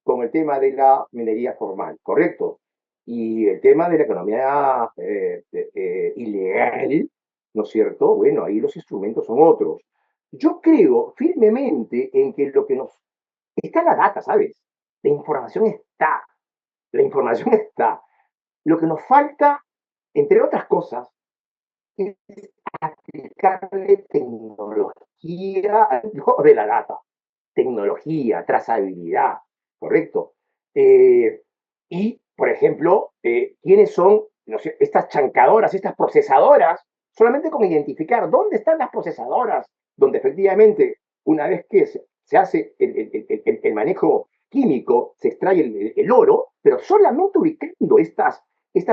con el tema de la minería formal, ¿correcto? Y el tema de la economía ilegal, ¿no es cierto? Bueno, ahí los instrumentos son otros. Yo creo firmemente en que lo que nos... Está la data, ¿sabes? La información está. La información está. Lo que nos falta, entre otras cosas, es aplicarle tecnología de la data, tecnología, trazabilidad, ¿correcto? Y, por ejemplo, ¿quiénes son, no sé, estas chancadoras, estas procesadoras? Solamente con identificar dónde están las procesadoras, donde efectivamente, una vez que se hace el manejo químico, se extrae el oro, pero solamente ubicando estas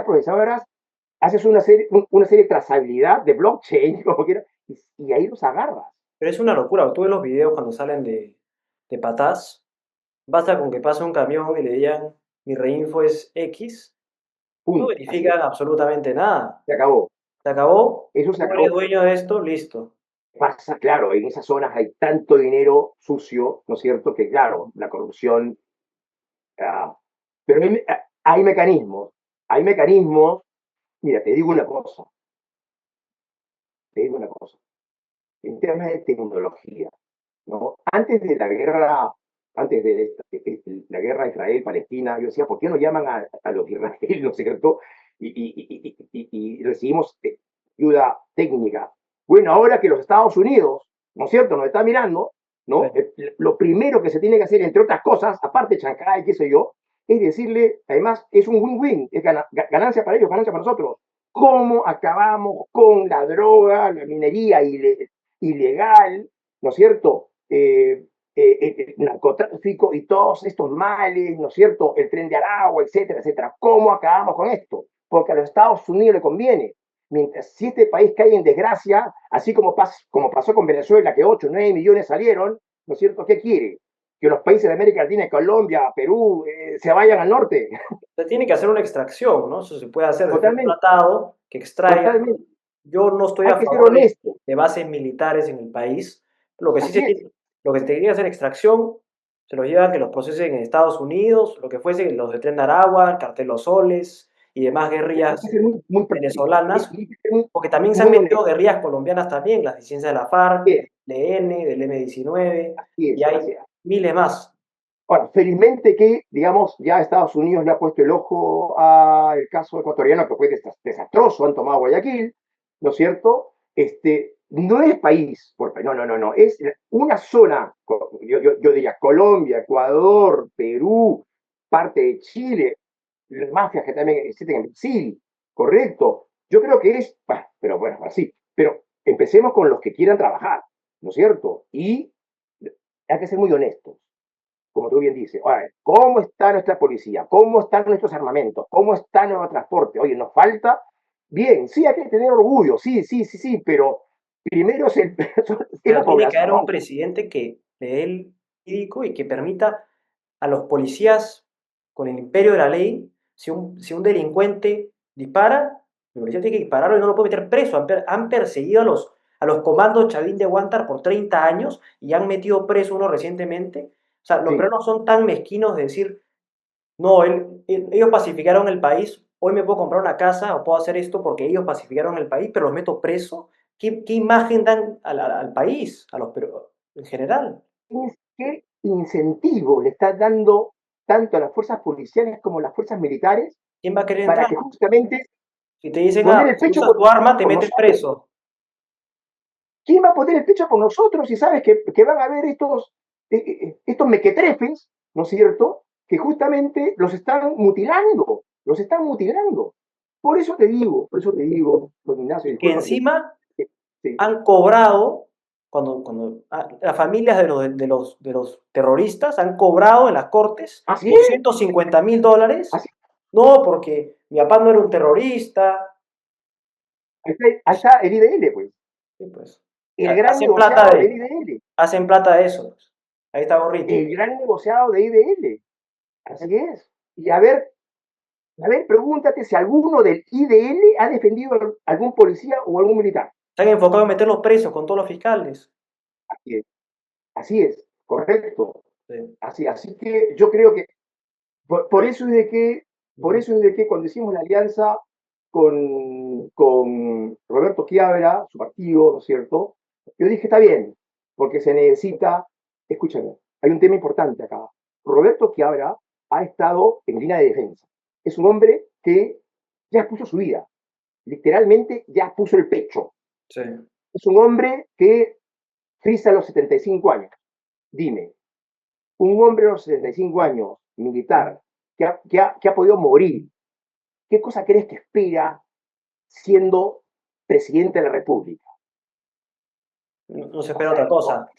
procesadoras haces una serie de trazabilidad de blockchain, como quiera, y ahí los agarras. Pero es una locura. Tú ves los videos cuando salen de Patás, basta con que pase un camión y le digan mi reinfo es X, no Punto. Así es. verifican absolutamente nada. Se acabó. Se acabó, Eso se tú eres acabó. dueño de esto, listo. Pasa, claro, en esas zonas hay tanto dinero sucio, ¿no es cierto? Que claro, la corrupción. ah, pero hay mecanismos. Mira, te digo una cosa. En temas de tecnología, ¿no? La guerra Israel-Palestina, yo decía, ¿por qué no llaman a los de Israel, ¿no es cierto? Y recibimos ayuda técnica. Bueno, ahora que los Estados Unidos, ¿no es cierto?, nos está mirando, Sí. ¿no? Lo primero que se tiene que hacer, entre otras cosas, aparte de Chancay, qué sé yo, es decirle, además, es un win-win, es ganancia para ellos, ganancia para nosotros. ¿Cómo acabamos con la droga, la minería ilegal, ¿no es cierto? Narcotráfico y todos estos males, ¿no es cierto? El tren de Aragua, etcétera, etcétera. ¿Cómo acabamos con esto? Porque a los Estados Unidos le conviene. Mientras si este país cae en desgracia, así como pasó con Venezuela, que 8 o 9 millones salieron, ¿no es cierto? ¿Qué quiere? Que los países de América Latina, Colombia, Perú, se vayan al norte. Se tiene que hacer una extracción, ¿no? Eso se puede hacer desde un Totalmente, tratado que extraiga. totalmente. Yo no estoy Hay a que ser favor honesto. de bases militares en el país. Lo que sí Así se es. tiene, lo que se tiene que hacer extracción, se los llevan que los procesen en Estados Unidos, lo que fuese los de Tren de Aragua, el Cartel Los Soles y demás Hay que guerrillas ser muy práctico. venezolanas, Y hay que ser muy, porque también se han muy metido honesto. guerrillas colombianas también, las disidencias de la FARC, Bien, del EN, del M-19, así y es, hay así es. miles más. Ahora, felizmente que, digamos, ya Estados Unidos le ha puesto el ojo al caso ecuatoriano, que fue desastroso, han tomado Guayaquil, ¿no es cierto? No es país, no, no, no, no, es una zona, yo diría Colombia, Ecuador, Perú, parte de Chile, las mafias que también existen en Brasil, correcto. Yo creo que pero bueno, así, pero empecemos con los que quieran trabajar, ¿no es cierto? Y hay que ser muy honestos como tú bien dices, oye, ¿cómo está nuestra policía? ¿Cómo están nuestros armamentos? ¿Cómo está nuestro transporte? Oye, nos falta. Bien, sí, hay que tener orgullo, sí, sí, sí, sí, pero primero es Pero la tiene que haber un población. presidente que le dé el jurídico y que permita a los policías, con el imperio de la ley, si un delincuente dispara, el policía tiene que dispararlo y no lo puede meter preso. Han perseguido a los comandos Chavín de Huántar por 30 años y han metido preso uno recientemente. O sea, los Sí, peruanos son tan mezquinos de decir, no, ellos pacificaron el país, hoy me puedo comprar una casa o puedo hacer esto porque ellos pacificaron el país, pero los meto preso. ¿Qué imagen dan al país, a los peruanos en general? ¿qué incentivo le está dando tanto a las fuerzas policiales como a las fuerzas militares ¿Quién va a querer para entrar? que justamente Si te dicen, poner el si pecho usas tu arma, te por meten nosotros? preso. ¿Quién va a poner el pecho por nosotros si sabes que van a haber estos mequetrefes, ¿no es cierto? Que justamente los están mutilando, los están mutilando. Por eso te digo, don Ignacio, Que discúlpame. encima Sí. han cobrado, cuando las familias de los terroristas han cobrado en las cortes Así es, $250.000. así, No, porque mi papá no era un terrorista. ahí está el IDL, pues. Sí, pues, El gran hacen plata negociado del de, IDL, hacen plata de eso, pues. Ahí está Gorriti. el gran negociado de IDL. Así es. Y a ver, pregúntate si alguno del IDL ha defendido a algún policía o algún militar. Se han enfocado en meter los presos con todos los fiscales. Así es, así es, correcto. Sí. Así que yo creo que por eso es de que, por Ujú. eso es de que cuando hicimos la alianza con Roberto Quiabra, su partido, ¿no es cierto? Yo dije, está bien, porque se necesita, escúchame, hay un tema importante acá. Roberto Quiabra ha estado en línea de defensa. Es un hombre que ya puso su vida, literalmente ya puso el pecho. Sí. Es un hombre que frisa a los 75 años. Dime, un hombre de los 65 años, militar, que ha podido morir, ¿qué cosa crees que espera siendo presidente de la República? No se espera Pasar a otra la historia. cosa.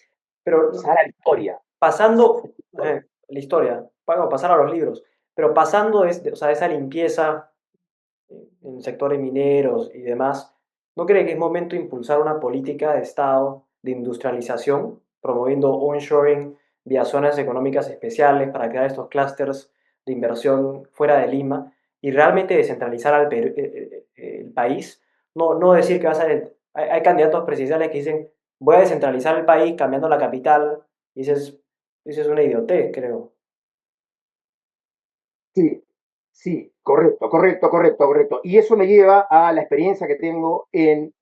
Pero Pasar a la historia. pasando, la historia, bueno, pasar a los libros, pero pasando o sea, esa limpieza en sectores mineros y demás, ¿no cree que es momento de impulsar una política de Estado de industrialización, promoviendo onshoring vía zonas económicas especiales para crear estos clústeres de inversión fuera de Lima y realmente descentralizar el país? No, no decir que va a ser hay candidatos presidenciales que dicen voy a descentralizar el país cambiando la capital y dices una idiotez, creo. Sí, sí, correcto, correcto, correcto, correcto. Y eso me lleva a la experiencia que tengo en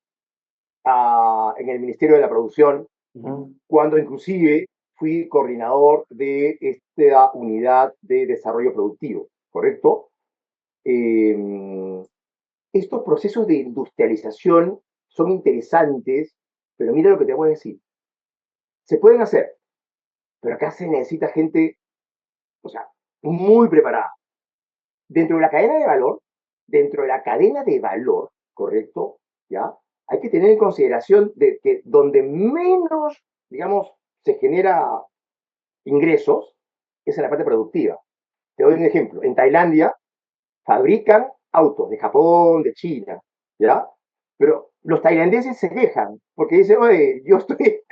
el Ministerio de la Producción, Ujú. cuando inclusive fui coordinador de esta unidad de desarrollo productivo, ¿correcto? Eh, Estos procesos de industrialización son interesantes, pero mira lo que te voy a decir. Se pueden hacer, pero acá se necesita gente, o sea, muy preparada. Dentro de la cadena de valor, dentro de la cadena de valor, ¿correcto? ¿Ya? Hay que tener en consideración de que donde menos, digamos, se genera ingresos es en la parte productiva. Te doy un ejemplo. En Tailandia fabrican autos de Japón, de China, ¿ya? Pero los tailandeses se quejan porque dicen, oye,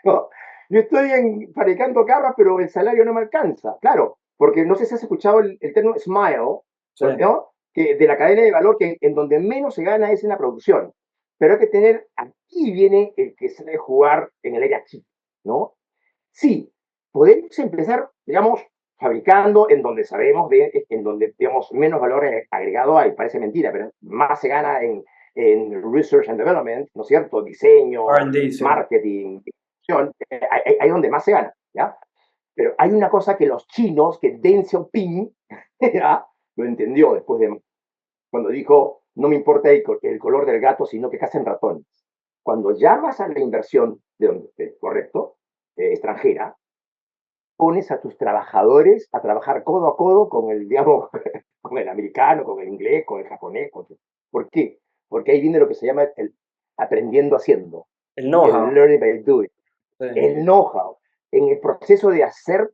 no, yo estoy fabricando carros, pero el salario no me alcanza. Claro, porque no sé si has escuchado el término SMILE, Sí. ¿no? Que de la cadena de valor, que en donde menos se gana es en la producción. Pero hay que tener, aquí viene el que se debe jugar en el área chica, ¿no? Sí, podemos empezar, digamos, fabricando en donde sabemos, en donde, digamos, menos valor agregado hay, parece mentira, pero más se gana en Research and Development, ¿no es cierto? Diseño, R&D, sí. marketing, ahí donde más se gana, ¿ya? Pero hay una cosa que los chinos, que Deng Xiaoping, ¿ya? Lo entendió después de, cuando dijo, no me importa el color del gato, sino que cacen ratones. Cuando llamas a la inversión, correcto, extranjera, pones a tus trabajadores a trabajar codo a codo con el, digamos, con el americano, con el inglés, con el japonés. ¿Por qué? Porque ahí viene lo que se llama el aprendiendo haciendo, El el know-how. learning by doing, Sí. el know-how. En el proceso de hacer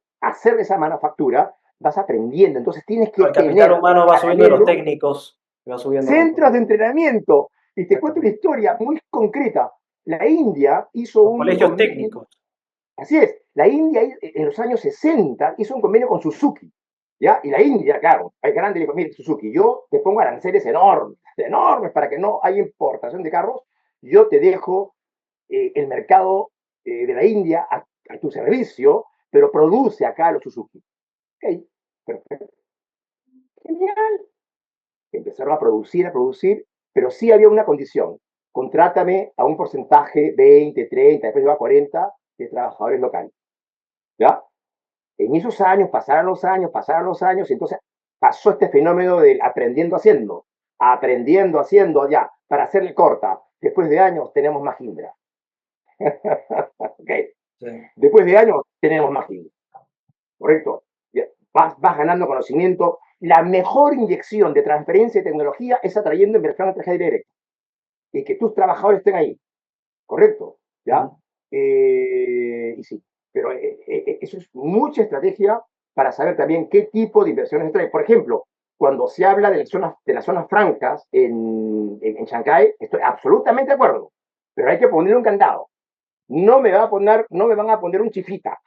esa manufactura, vas aprendiendo. Entonces tienes que El capital tener en humano va subiendo de los paralelo técnicos y va subiendo con centros todo. de entrenamiento. Y te cuento una Exactamente. historia muy concreta. La India hizo Los un colegios convenio. técnicos. Así es, la India en los años 60 hizo un convenio con Suzuki, ¿ya? Y la India, claro, hay grande, le dijo, mire, Suzuki, yo te pongo aranceles enormes, enormes, para que no haya importación de carros, yo te dejo el mercado de la India a tu servicio, pero produce acá los Suzuki. Ok, perfecto, genial. Empezaron a producir, pero sí había una condición, contrátame a un porcentaje 20, 30, después iba a 40 de trabajadores locales, ¿ya? En esos años, pasaron los años, y entonces pasó este fenómeno del aprendiendo haciendo, ya, para hacerle corta. Después de años tenemos más Indra. ¿Okay? Sí. Después de años tenemos más Indra, ¿correcto? Vas ganando conocimiento. La mejor inyección de transferencia de tecnología es atrayendo inversión extranjera directa y que tus trabajadores estén ahí, ¿correcto? ¿Ya? Ujú. Y sí, pero eso es mucha estrategia para saber también qué tipo de inversiones trae. Por ejemplo, cuando se habla de las zonas francas en Shanghái, estoy absolutamente de acuerdo, pero hay que poner un candado. No me van a poner un chifita,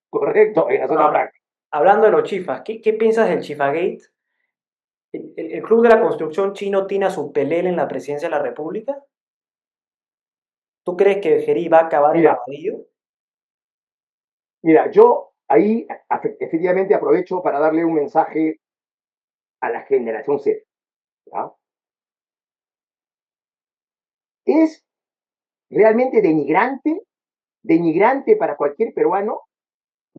correcto, en la zona Ahora, franca. hablando de los chifas, ¿qué piensas del Chifagate? ¿El Club de la Construcción chino tiene a su Pelé en la presidencia de la República? ¿Tú crees que Geri va a acabar en Mira, Lavadillo? mira, yo ahí efectivamente aprovecho para darle un mensaje a la generación Z. ¿Ya? Es realmente denigrante para cualquier peruano,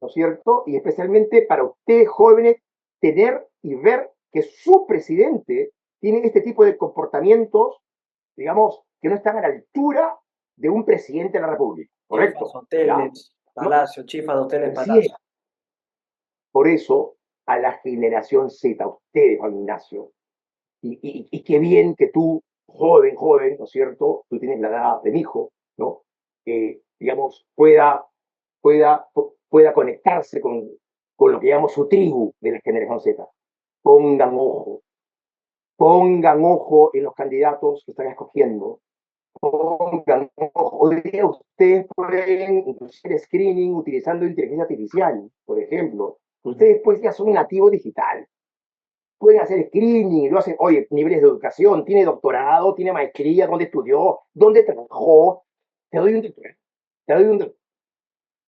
¿no es cierto? Y especialmente para ustedes jóvenes, tener y ver que su presidente tiene este tipo de comportamientos, digamos, que no están a la altura de un presidente de la República, Chifas, ¿correcto? ¿Ya? hoteles, ¿No? palacio, chifas, hoteles, Así es. palacio. Por eso, a la generación Z, a ustedes, Juan Ignacio, y qué bien que tú, joven, ¿no es cierto? Tú tienes la edad de mi hijo, ¿no? Digamos, pueda pueda conectarse con lo que llamamos su tribu de la generación Z. Pongan ojo, pongan ojo en los candidatos que están escogiendo, pongan ojo. Hoy día ustedes pueden hacer screening utilizando inteligencia artificial, por ejemplo. Ustedes pues ya son nativos digital. Pueden hacer screening, lo hacen, oye, niveles de educación, tiene doctorado, tiene maestría, dónde estudió, dónde trabajó. Te doy un te doy un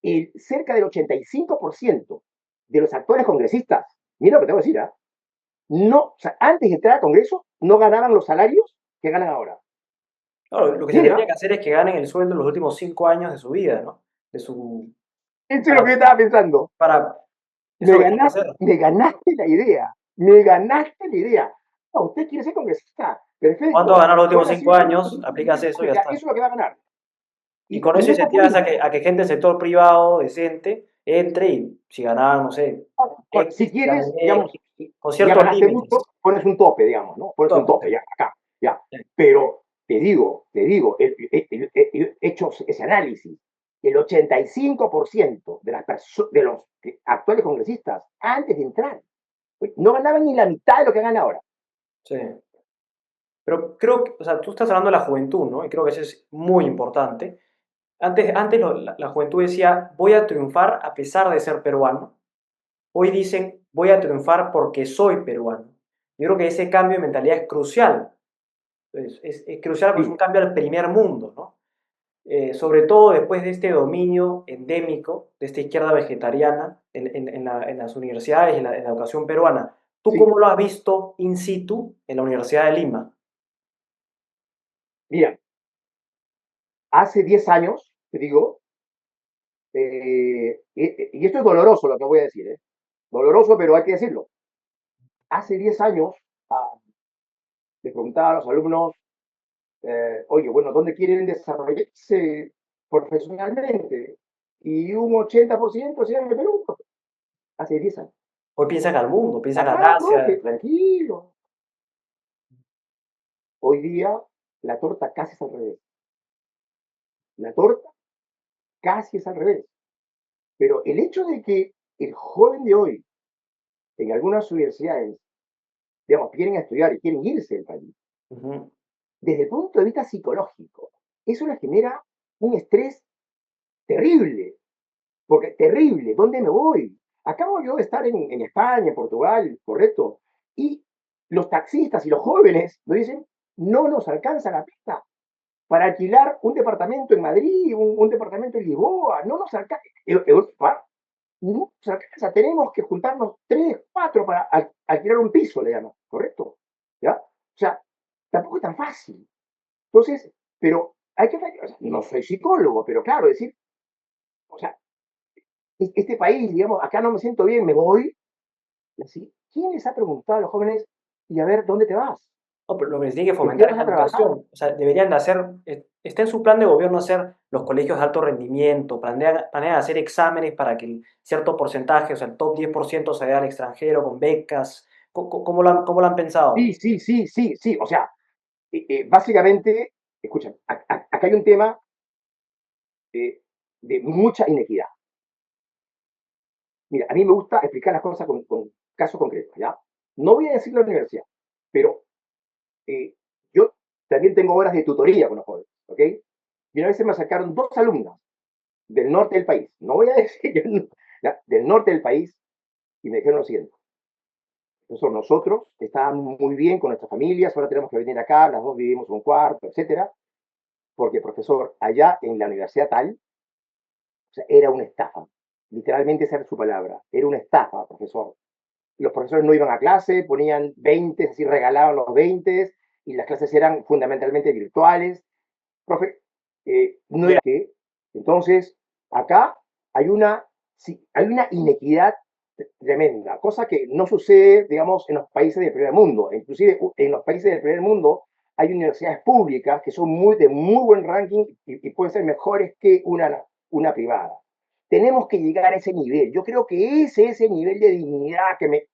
y cerca del 85% de los actuales congresistas, mira lo que te voy a decir, ¿eh? No, o sea, antes de entrar al Congreso, no ganaban los salarios que ganan ahora. Claro, lo que se tendría Mira, que hacer es que ganen el sueldo en los últimos 5 años de su vida, ¿no? De su, eso es lo para, que yo estaba pensando. para, eso es lo que tiene que hacer. Me ganaste la idea. Me ganaste la idea. No, usted quiere ser congresista. ¿Cuánto va a Perfecto. ganar los últimos Bueno, cinco así es. años? Aplicas eso y ya Eso está. es lo que va a ganar. Y con Y eso no es incentivas populismo. a que gente del sector privado decente entre y si ganaba, no sé, Si X, quieres, gané digamos, X, con ya ciertos ganaste mucho, límites. pones un tope, digamos, ¿no? Pones un tope, Top. ya, acá, ya. Pero he hecho ese análisis. El 85% de los actuales congresistas, antes de entrar, no ganaban ni la mitad de lo que ganan ahora. Sí. Pero creo que, o sea, tú estás hablando de la juventud, ¿no? Y creo que eso es muy importante. Antes la juventud decía, voy a triunfar a pesar de ser peruano. Hoy dicen, voy a triunfar porque soy peruano. Yo creo que ese cambio de mentalidad es crucial. Es crucial porque es un Sí, cambio al primer mundo, ¿no? Sobre todo después de este dominio endémico de esta izquierda vegetariana en las universidades y en la educación peruana. ¿Tú sí. cómo lo has visto in situ en la Universidad de Lima? Mira, hace 10 años, te digo, y esto es doloroso lo que voy a decir, ¿eh? Doloroso, pero hay que decirlo. Hace 10 años, ah, le preguntaba a los alumnos, oye, bueno, ¿dónde quieren desarrollarse profesionalmente? Y un 80% decían en el Perú, hace 10 años. Hoy piensan al mundo, piensan al Acá, profe, Asia. tranquilo. Hoy día la torta casi es al revés. La torta casi es al revés. Pero el hecho de que el joven de hoy, en algunas universidades, digamos, quieren estudiar y quieren irse del país, Ujú. desde el punto de vista psicológico, eso le genera un estrés terrible. Porque terrible, ¿dónde me voy? Acabo yo de estar en España, en Portugal, correcto. Y los taxistas y los jóvenes nos dicen, no nos alcanza la plata para alquilar un departamento en Madrid, un departamento en Lisboa, no nos alcanza. No nos alcanza, tenemos que juntarnos tres, cuatro para alquilar un piso, le llaman, ¿correcto? ¿Ya? O sea, tampoco es tan fácil. Entonces, pero hay que, o sea, no soy psicólogo, pero claro, decir, o sea, este país, digamos, acá no me siento bien, me voy. Así, ¿quién les ha preguntado a los jóvenes, y a ver, ¿dónde te vas? No, pero lo que se tiene que ¿En qué fomentar es vas la a trabajar? educación. O sea, deberían de hacer, está en su plan de gobierno hacer los colegios de alto rendimiento, planean hacer exámenes para que el cierto porcentaje, o sea, el top 10% se vaya al extranjero con becas. ¿Cómo lo han pensado? Sí, sí, sí, sí, sí. O sea, básicamente, escuchen, acá hay un tema de mucha inequidad. Mira, a mí me gusta explicar las cosas con casos concretos, ¿ya? No voy a decir la universidad, pero eh, yo también tengo horas de tutoría con los jóvenes, ¿ok? Y una vez se me acercaron dos alumnas del norte del país, no voy a decir, ¿ya? Del norte del país, y me dijeron lo siguiente: nosotros estábamos muy bien con nuestras familias, ahora tenemos que venir acá, las dos vivimos en un cuarto, etcétera, porque profesor, allá en la universidad tal, o sea, era una estafa. Literalmente esa era su palabra, era una estafa, profesor. Los profesores no iban a clase, ponían 20, así regalaban los 20, y las clases eran fundamentalmente virtuales. Profe, no era que. Entonces, acá hay una, sí, hay una inequidad tremenda, cosa que no sucede, digamos, en los países del primer mundo. Inclusive en los países del primer mundo hay universidades públicas que son de muy buen ranking y pueden ser mejores que una privada. Tenemos que llegar a ese nivel. Yo creo que ese es el nivel de dignidad que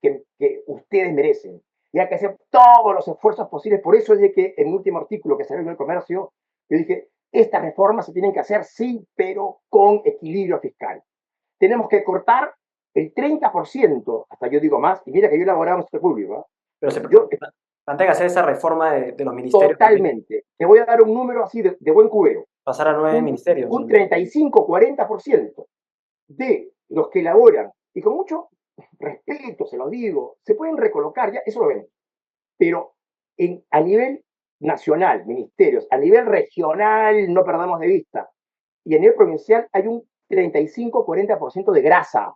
ustedes merecen. Y hay que hacer todos los esfuerzos posibles. Por eso es de que en el último artículo que salió en el comercio, yo dije, estas reformas se tienen que hacer sí, pero con equilibrio fiscal. tenemos que cortar el 30%, hasta yo digo más, y mira que yo elaboraba un sector público, ¿eh? Pero se Yo plantea hacer esa reforma de los ministerios también, totalmente, te voy a dar un número así de buen cubero, pasar a 9 ministerios. un 35-40% de los que elaboran, y con mucho respeto se lo digo, se pueden recolocar, ya eso lo ven, pero a nivel nacional, ministerios, a nivel regional, no perdamos de vista, y a nivel provincial hay un 35-40% de grasa.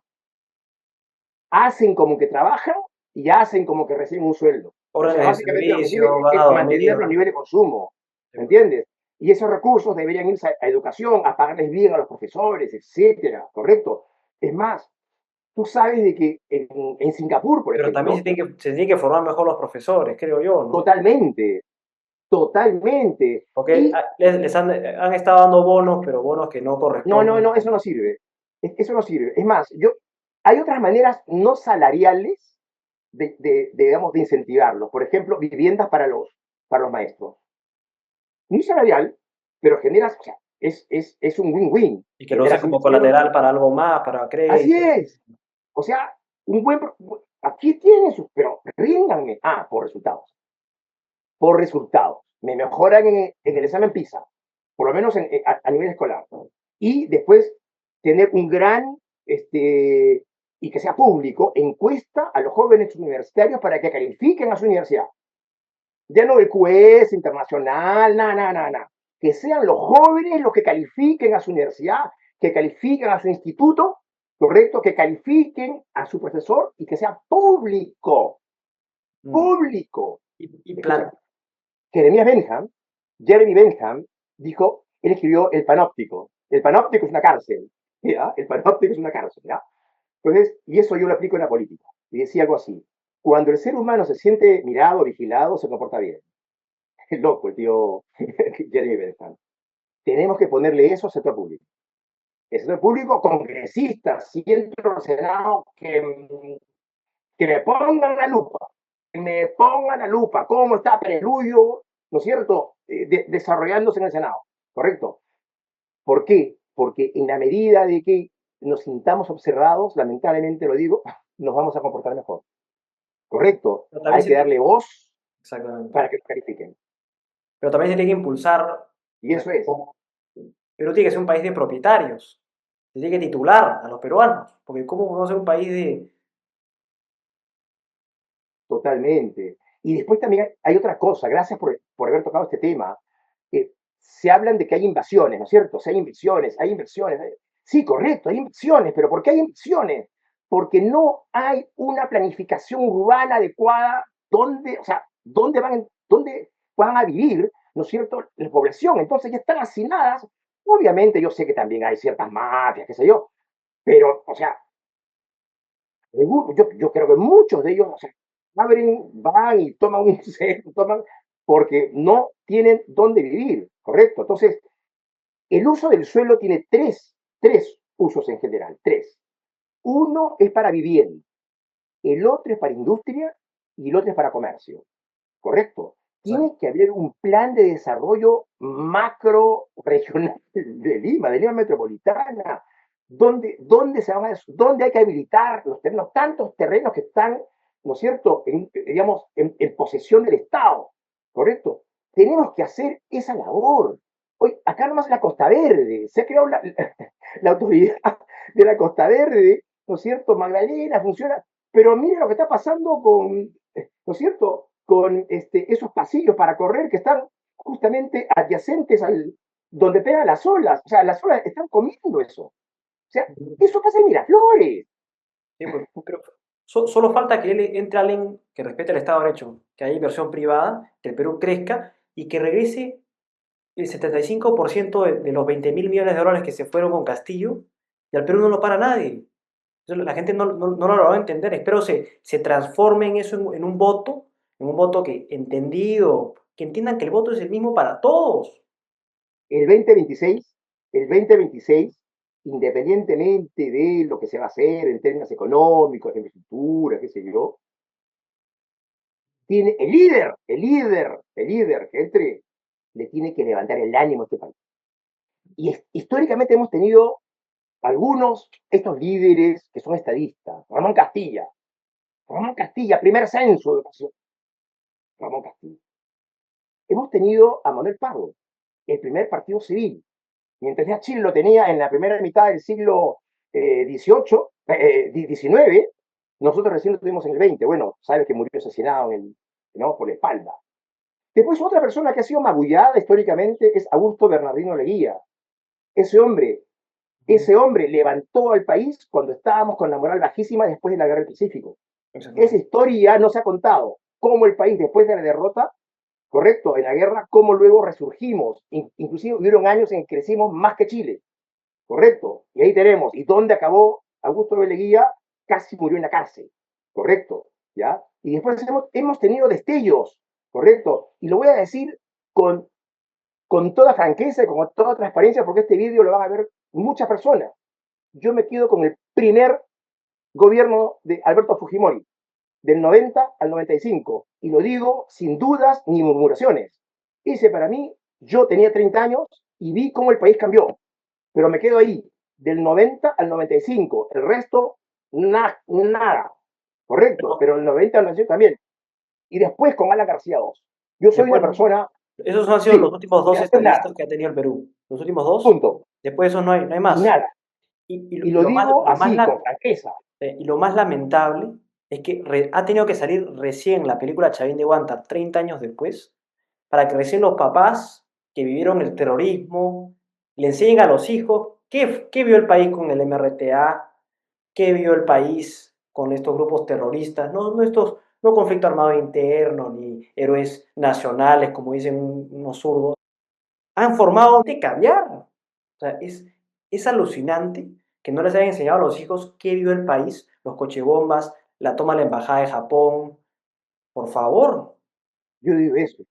Hacen como que trabajan y hacen como que reciben un sueldo. O sea, Órdenes de básicamente lo que sirve servicio, es ganado mantener medio. los niveles de consumo, Sí, ¿me pues. entiendes? Y esos recursos deberían irse a educación, a pagarles bien a los profesores, etcétera, ¿correcto? Es más, tú sabes de que en Singapur, por Pero también ejemplo, se tiene que formar mejor los profesores, creo yo, ¿no? totalmente, totalmente. Porque Y les han estado dando bonos, pero bonos que no no, no, corresponden no, con... eso no sirve. Eso no sirve. Es más, hay otras maneras no salariales digamos, de incentivarlos. Por ejemplo, viviendas para los maestros. Muy salarial, pero generas, o sea, es un win-win. Y que lo usen Generas como empleo. colateral para algo más, para Así crédito. es. O sea, aquí tienen sus, pero rínganme. Por resultados. Por resultados. Me mejoran en el examen PISA, por lo menos a nivel escolar. Y después tener un gran, y que sea público, encuesta a los jóvenes universitarios para que califiquen a su universidad. Ya no el QS internacional, nada, nada, nada, nada. Que sean los jóvenes los que califiquen a su universidad, que califiquen a su instituto, ¿correcto? Que califiquen a su profesor y que sea público, Mm. público. Y Escucha, Jeremy Bentham, dijo, él escribió El Panóptico. El Panóptico es una cárcel, ¿ya? El Panóptico es una cárcel, ¿ya? Entonces, y eso yo lo aplico en la política. Y decía algo así, cuando el ser humano se siente mirado, vigilado, se comporta bien. Es loco el tío Jeremy Bentham. Tenemos que ponerle eso al sector público. El sector público, congresistas, si entro al Senado, que me pongan la lupa, cómo está Preludio, ¿no es cierto?, desarrollándose en el Senado, ¿correcto? ¿Por qué? Porque en la medida de que nos sintamos observados, lamentablemente lo digo, nos vamos a comportar mejor, ¿correcto? pero también Hay que darle voz exactamente. para que nos califiquen. Pero también se tiene que impulsar, Y o sea, eso es, Perú tiene que ser un país de propietarios. Se tiene que titular a los peruanos. Porque ¿cómo vamos a ser un país de... totalmente. Y después también hay otra cosa, gracias por haber tocado este tema. Se hablan de que hay invasiones, ¿no es cierto? Si hay inversiones, hay inversiones. Sí, correcto, hay inversiones, pero ¿por qué hay inversiones? Porque no hay una planificación urbana adecuada donde, o sea, dónde van a vivir, ¿no es cierto?, la población. Entonces ya están hacinadas. Obviamente yo sé que también hay ciertas mafias, qué sé yo, pero, o sea, yo creo que muchos de ellos, o sea, van y toman un toman porque no tienen dónde vivir, ¿correcto? Entonces, el uso del suelo tiene tres usos en general, tres. Uno es para vivienda, el otro es para industria y el otro es para comercio, ¿correcto? O sea, Tiene que haber un plan de desarrollo macro regional de Lima metropolitana, donde hay que habilitar los terrenos, tantos terrenos que están, ¿no es cierto?, digamos, en posesión del Estado, ¿correcto? Tenemos que hacer esa labor. Hoy, acá nomás en la Costa Verde, se ha creado la autoridad de la Costa Verde, ¿no es cierto? Magdalena funciona, pero mire lo que está pasando ¿no es cierto?, con esos pasillos para correr que están justamente adyacentes al donde pegan las olas. O sea, las olas están comiendo eso. O sea, eso pasa en Miraflores. sí, pues, pero solo falta que entre alguien que respete el Estado de Derecho, que haya inversión privada, que el Perú crezca y que regrese el 75% de los 20.000 millones de dólares que se fueron con Castillo, y al Perú no lo para nadie. Entonces, la gente no lo va a entender. Espero se transforme en eso en un voto que entendido, que entiendan que el voto es el mismo para todos. El 2026, el 2026, independientemente de lo que se va a hacer en términos económicos, de infraestructura, qué sé yo, tiene el líder que entre, le tiene que levantar el ánimo a este país. Y históricamente hemos tenido algunos, estos líderes que son estadistas, Ramón Castilla, primer censo de educación, Ramón Castilla. Hemos tenido a Manuel Pardo, el primer partido civil, mientras ya Chile lo tenía en la primera mitad del siglo XIX, nosotros recién lo tuvimos en el XX. Bueno, sabes que murió asesinado ¿no? por la espalda. Después otra persona que ha sido magullada históricamente es Augusto Bernardino Leguía. Ese hombre, ese hombre levantó al país cuando estábamos con la moral bajísima después de la Guerra del Pacífico. Esa historia no se ha contado. Cómo el país después de la derrota, correcto, en la guerra, cómo luego resurgimos. Inclusive hubieron años en que crecimos más que Chile, correcto. Y ahí tenemos. ¿Y dónde acabó Augusto B. Leguía? Casi murió en la cárcel, correcto. ¿Ya? Y después hemos tenido destellos, correcto. Y lo voy a decir con toda franqueza y con toda transparencia, porque este vídeo lo van a ver muchas personas. Yo me quedo con el primer gobierno de Alberto Fujimori, del 90 al 95, y lo digo sin dudas ni murmuraciones. Ese para mí, yo tenía 30 años y vi cómo el país cambió, pero me quedo ahí, del 90 al 95, el resto, nada, correcto, pero el 90 al 95 también. Y después con Alan García II. Yo soy una Después, persona, esos han sido sí, los últimos y dos después nada, estadistas que ha tenido el Perú. Los últimos dos. punto, Después de eso no hay y más. nada. Y lo digo así, con franqueza. Y lo más lamentable es que ha tenido que salir recién la película Chavín de Huántar, 30 años después, para que recién los papás que vivieron el terrorismo le enseñen a los hijos qué vio el país con el MRTA, qué vio el país con estos grupos terroristas, no conflicto armado interno ni héroes nacionales, como dicen unos zurdos, han formado de caviar. O sea, es alucinante que no les hayan enseñado a los hijos qué vio el país, los cochebombas, la toma de la embajada de Japón. Por favor. Yo digo eso.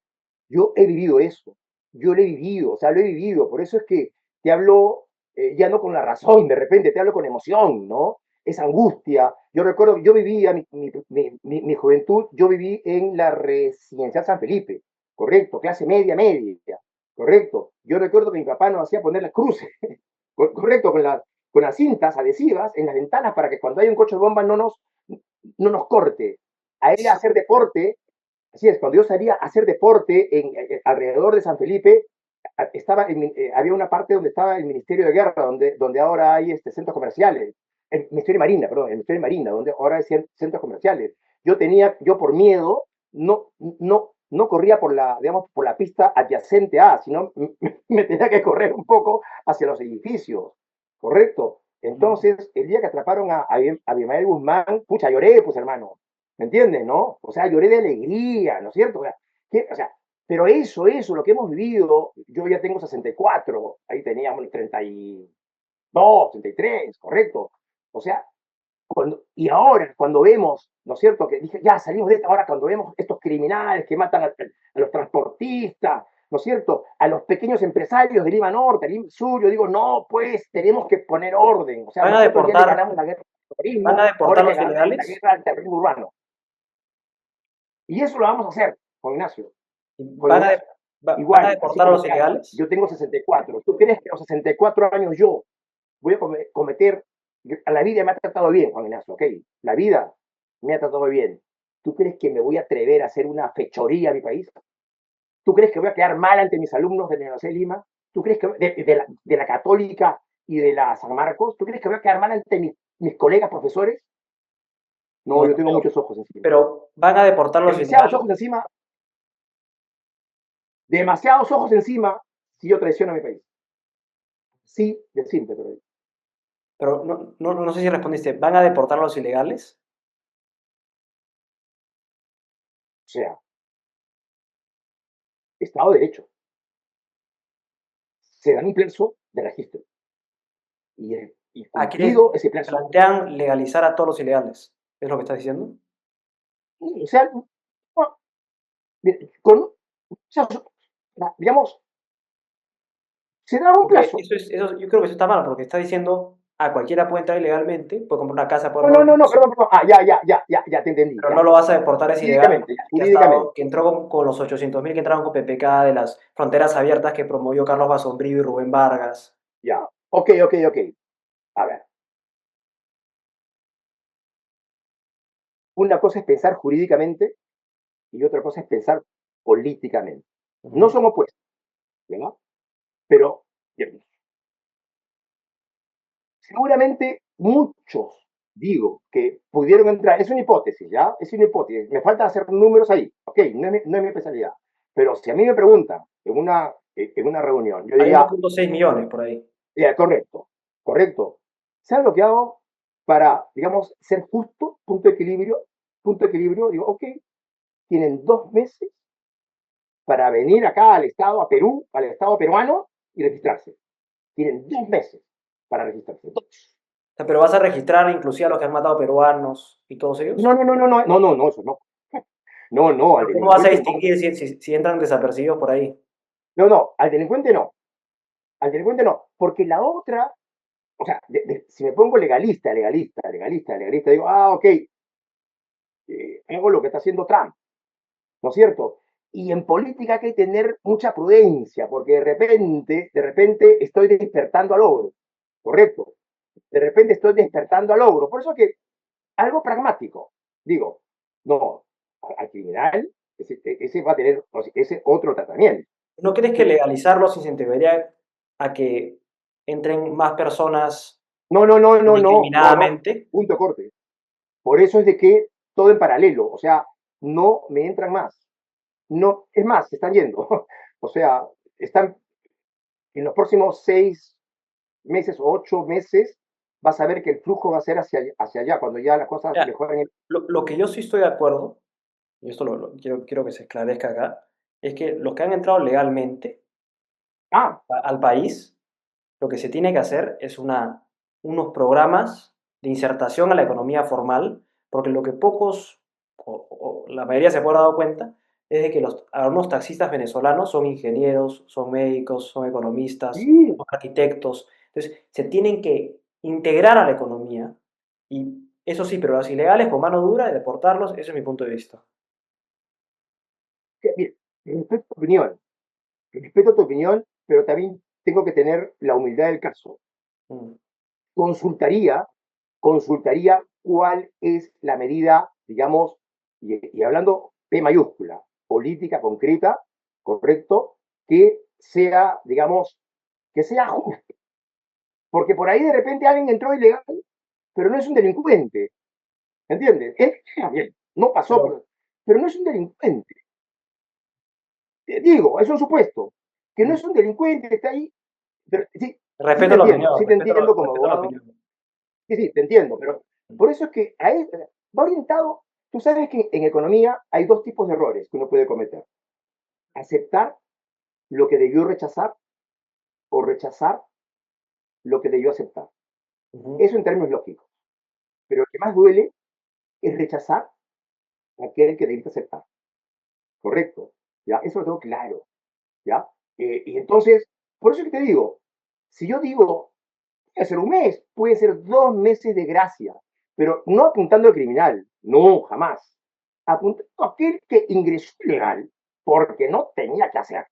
Yo he vivido eso. Yo lo he vivido, o sea, lo he vivido. Por eso es que te hablo ya no con la razón, de repente te hablo con emoción, ¿no? Esa angustia. Yo recuerdo, yo vivía mi juventud, yo viví en la residencial San Felipe, correcto, clase media, correcto. Yo recuerdo que mi papá nos hacía poner las cruces, correcto, con las cintas adhesivas en las ventanas para que cuando hay un coche de bomba no nos corte. A él hacer deporte. Así es, cuando yo salía a hacer deporte alrededor de San Felipe, había una parte donde estaba el Ministerio de Guerra, donde ahora hay centros comerciales, el Ministerio de Marina, perdón, el Ministerio de Marina, donde ahora hay centros comerciales. Yo por miedo, no corría digamos, por la pista adyacente sino me tenía que correr un poco hacia los edificios, ¿correcto? Entonces, el día que atraparon a Abimael Guzmán, pucha, lloré, pues hermano, ¿me entiendes, no? O sea, lloré de alegría, ¿no es cierto? O sea, pero eso, lo que hemos vivido, yo ya tengo 64, ahí teníamos 32, 33, correcto. O sea, y ahora, cuando vemos, ¿no es cierto? Que dije, ya salimos de esta, ahora cuando vemos estos criminales que matan a los transportistas, ¿no es cierto? A los pequeños empresarios de Lima Norte, de Lima Sur, yo digo, no, pues tenemos que poner orden. O sea, ¿Van a nosotros ya le deportar, ganamos la guerra al van terrorismo, a ahora deportar le los ganamos la ilegales? guerra al terrorismo urbano. Y eso lo vamos a hacer, Juan Ignacio. Juan ¿Van a, Ignacio. van a Igual, así deportar a como los te hablo, ilegales? yo tengo 64. ¿Tú crees que a los 64 años yo voy a cometer? A la vida me ha tratado bien, Juan Ignacio, ¿ok? La vida me ha tratado bien. ¿Tú crees que me voy a atrever a hacer una fechoría a mi país? ¿Tú crees que voy a quedar mal ante mis alumnos de la Universidad de Lima? ¿Tú crees que de la Católica y de la San Marcos? ¿Tú crees que voy a quedar mal ante mis colegas profesores? No, No, yo tengo muchos ojos encima. pero van a deportar a los Demasiados ilegales. ojos encima, demasiados ojos encima si yo traiciono a mi país. Sí, de simple, pero Pero no sé si respondiste, ¿van a deportar a los ilegales? o sea, Estado de Derecho. Se da un plazo de registro. Y Aquí cumplido ese plazo, plantean legalizar a todos los ilegales. ¿Es lo que estás diciendo? o sea, con, o sea, digamos, se da un Porque plazo. yo creo que eso está mal, porque está diciendo, cualquiera puede entrar ilegalmente, puede comprar una casa, puede No, robar no, un no, piso, perdón. Ya te entendí. pero Ya. no lo vas a deportar, es ilegal, Jurídicamente, que jurídicamente. entró con los 800.000 que entraron con PPK de las fronteras abiertas que promovió Carlos Basombrío y Rubén Vargas. Ya. Ok. A ver, una cosa es pensar jurídicamente y otra cosa es pensar políticamente. No Ujú. son opuestos, ¿verdad? Pero bien, seguramente muchos, digo, que pudieron entrar, es una hipótesis, ¿ya? Es una hipótesis. Me falta hacer números ahí, ok, no es mi especialidad. Pero si a mí me preguntan en una reunión, yo Hay diría, 1,6 millones por ahí. ya, correcto, correcto. ¿Sabes lo que hago para, digamos, ser justo, punto de equilibrio? Digo, ok, tienen 2 meses para venir acá al Estado, a Perú, al Estado peruano y registrarse. Tienen 2 meses para registrarse. Dos. O sea, pero vas a registrar inclusive a los que han matado peruanos y todos ellos. No, eso no. No, no, al Pero ¿cómo vas a delincuente no. distinguir si entran desapercibidos por ahí? No, al delincuente no. Al delincuente no. Porque la otra, o sea, si me pongo legalista, digo, ok, hago lo que está haciendo Trump, ¿no es cierto? Y en política hay que tener mucha prudencia, porque de repente estoy despertando al ogro, ¿correcto? De repente estoy despertando al ogro. Por eso que algo pragmático, digo, no, al criminal, ese va a tener ese otro tratamiento. ¿No crees que Pero legalizarlos incentivaría a que entren más personas no, indiscriminadamente? punto corte. Por eso es de que todo en paralelo, o sea, no me entran más. No, es más, se están yendo. O sea, están en los próximos 6 meses o 8 meses, vas a ver que el flujo va a ser hacia allá, cuando ya las cosas Ya, mejoren. lo que yo sí estoy de acuerdo, y esto quiero que se esclarezca acá, es que los que han entrado legalmente Ah, al país, lo que se tiene que hacer es unos programas de insertación a la economía formal, porque lo que pocos, o la mayoría se puede haber dado cuenta, es de que algunos taxistas venezolanos son ingenieros, son médicos, son economistas, sí, son arquitectos. Entonces, se tienen que integrar a la economía y eso sí, pero los ilegales con mano dura y deportarlos, ese es mi punto de vista. mira, respeto tu opinión, pero también tengo que tener la humildad del caso. Mm, Consultaría, consultaría cuál es la medida, digamos, y hablando P mayúscula, política concreta, correcto, que sea, digamos, que sea justo. Porque por ahí de repente alguien entró ilegal, pero no es un delincuente, ¿entiendes? Bien, no pasó, pero pero no es un delincuente. Digo, es un supuesto, que no mm, es un delincuente, está ahí, pero sí, sí te entiendo como respeto la abogado. opinión. Sí, te entiendo, pero por eso es que ahí va orientado. Tú sabes que en economía hay dos tipos de errores que uno puede cometer. Aceptar lo que debió rechazar o rechazar lo que debió aceptar. Ujú, Eso en términos lógicos. Pero lo que más duele es rechazar a aquel que debiste aceptar. Correcto. ¿Ya? Eso lo tengo claro. ¿Ya? Y entonces, por eso es que te digo, si yo digo, puede ser un mes, puede ser 2 meses de gracia, pero no apuntando al criminal, no, jamás. Apuntando a aquel que ingresó ilegal porque no tenía que hacer,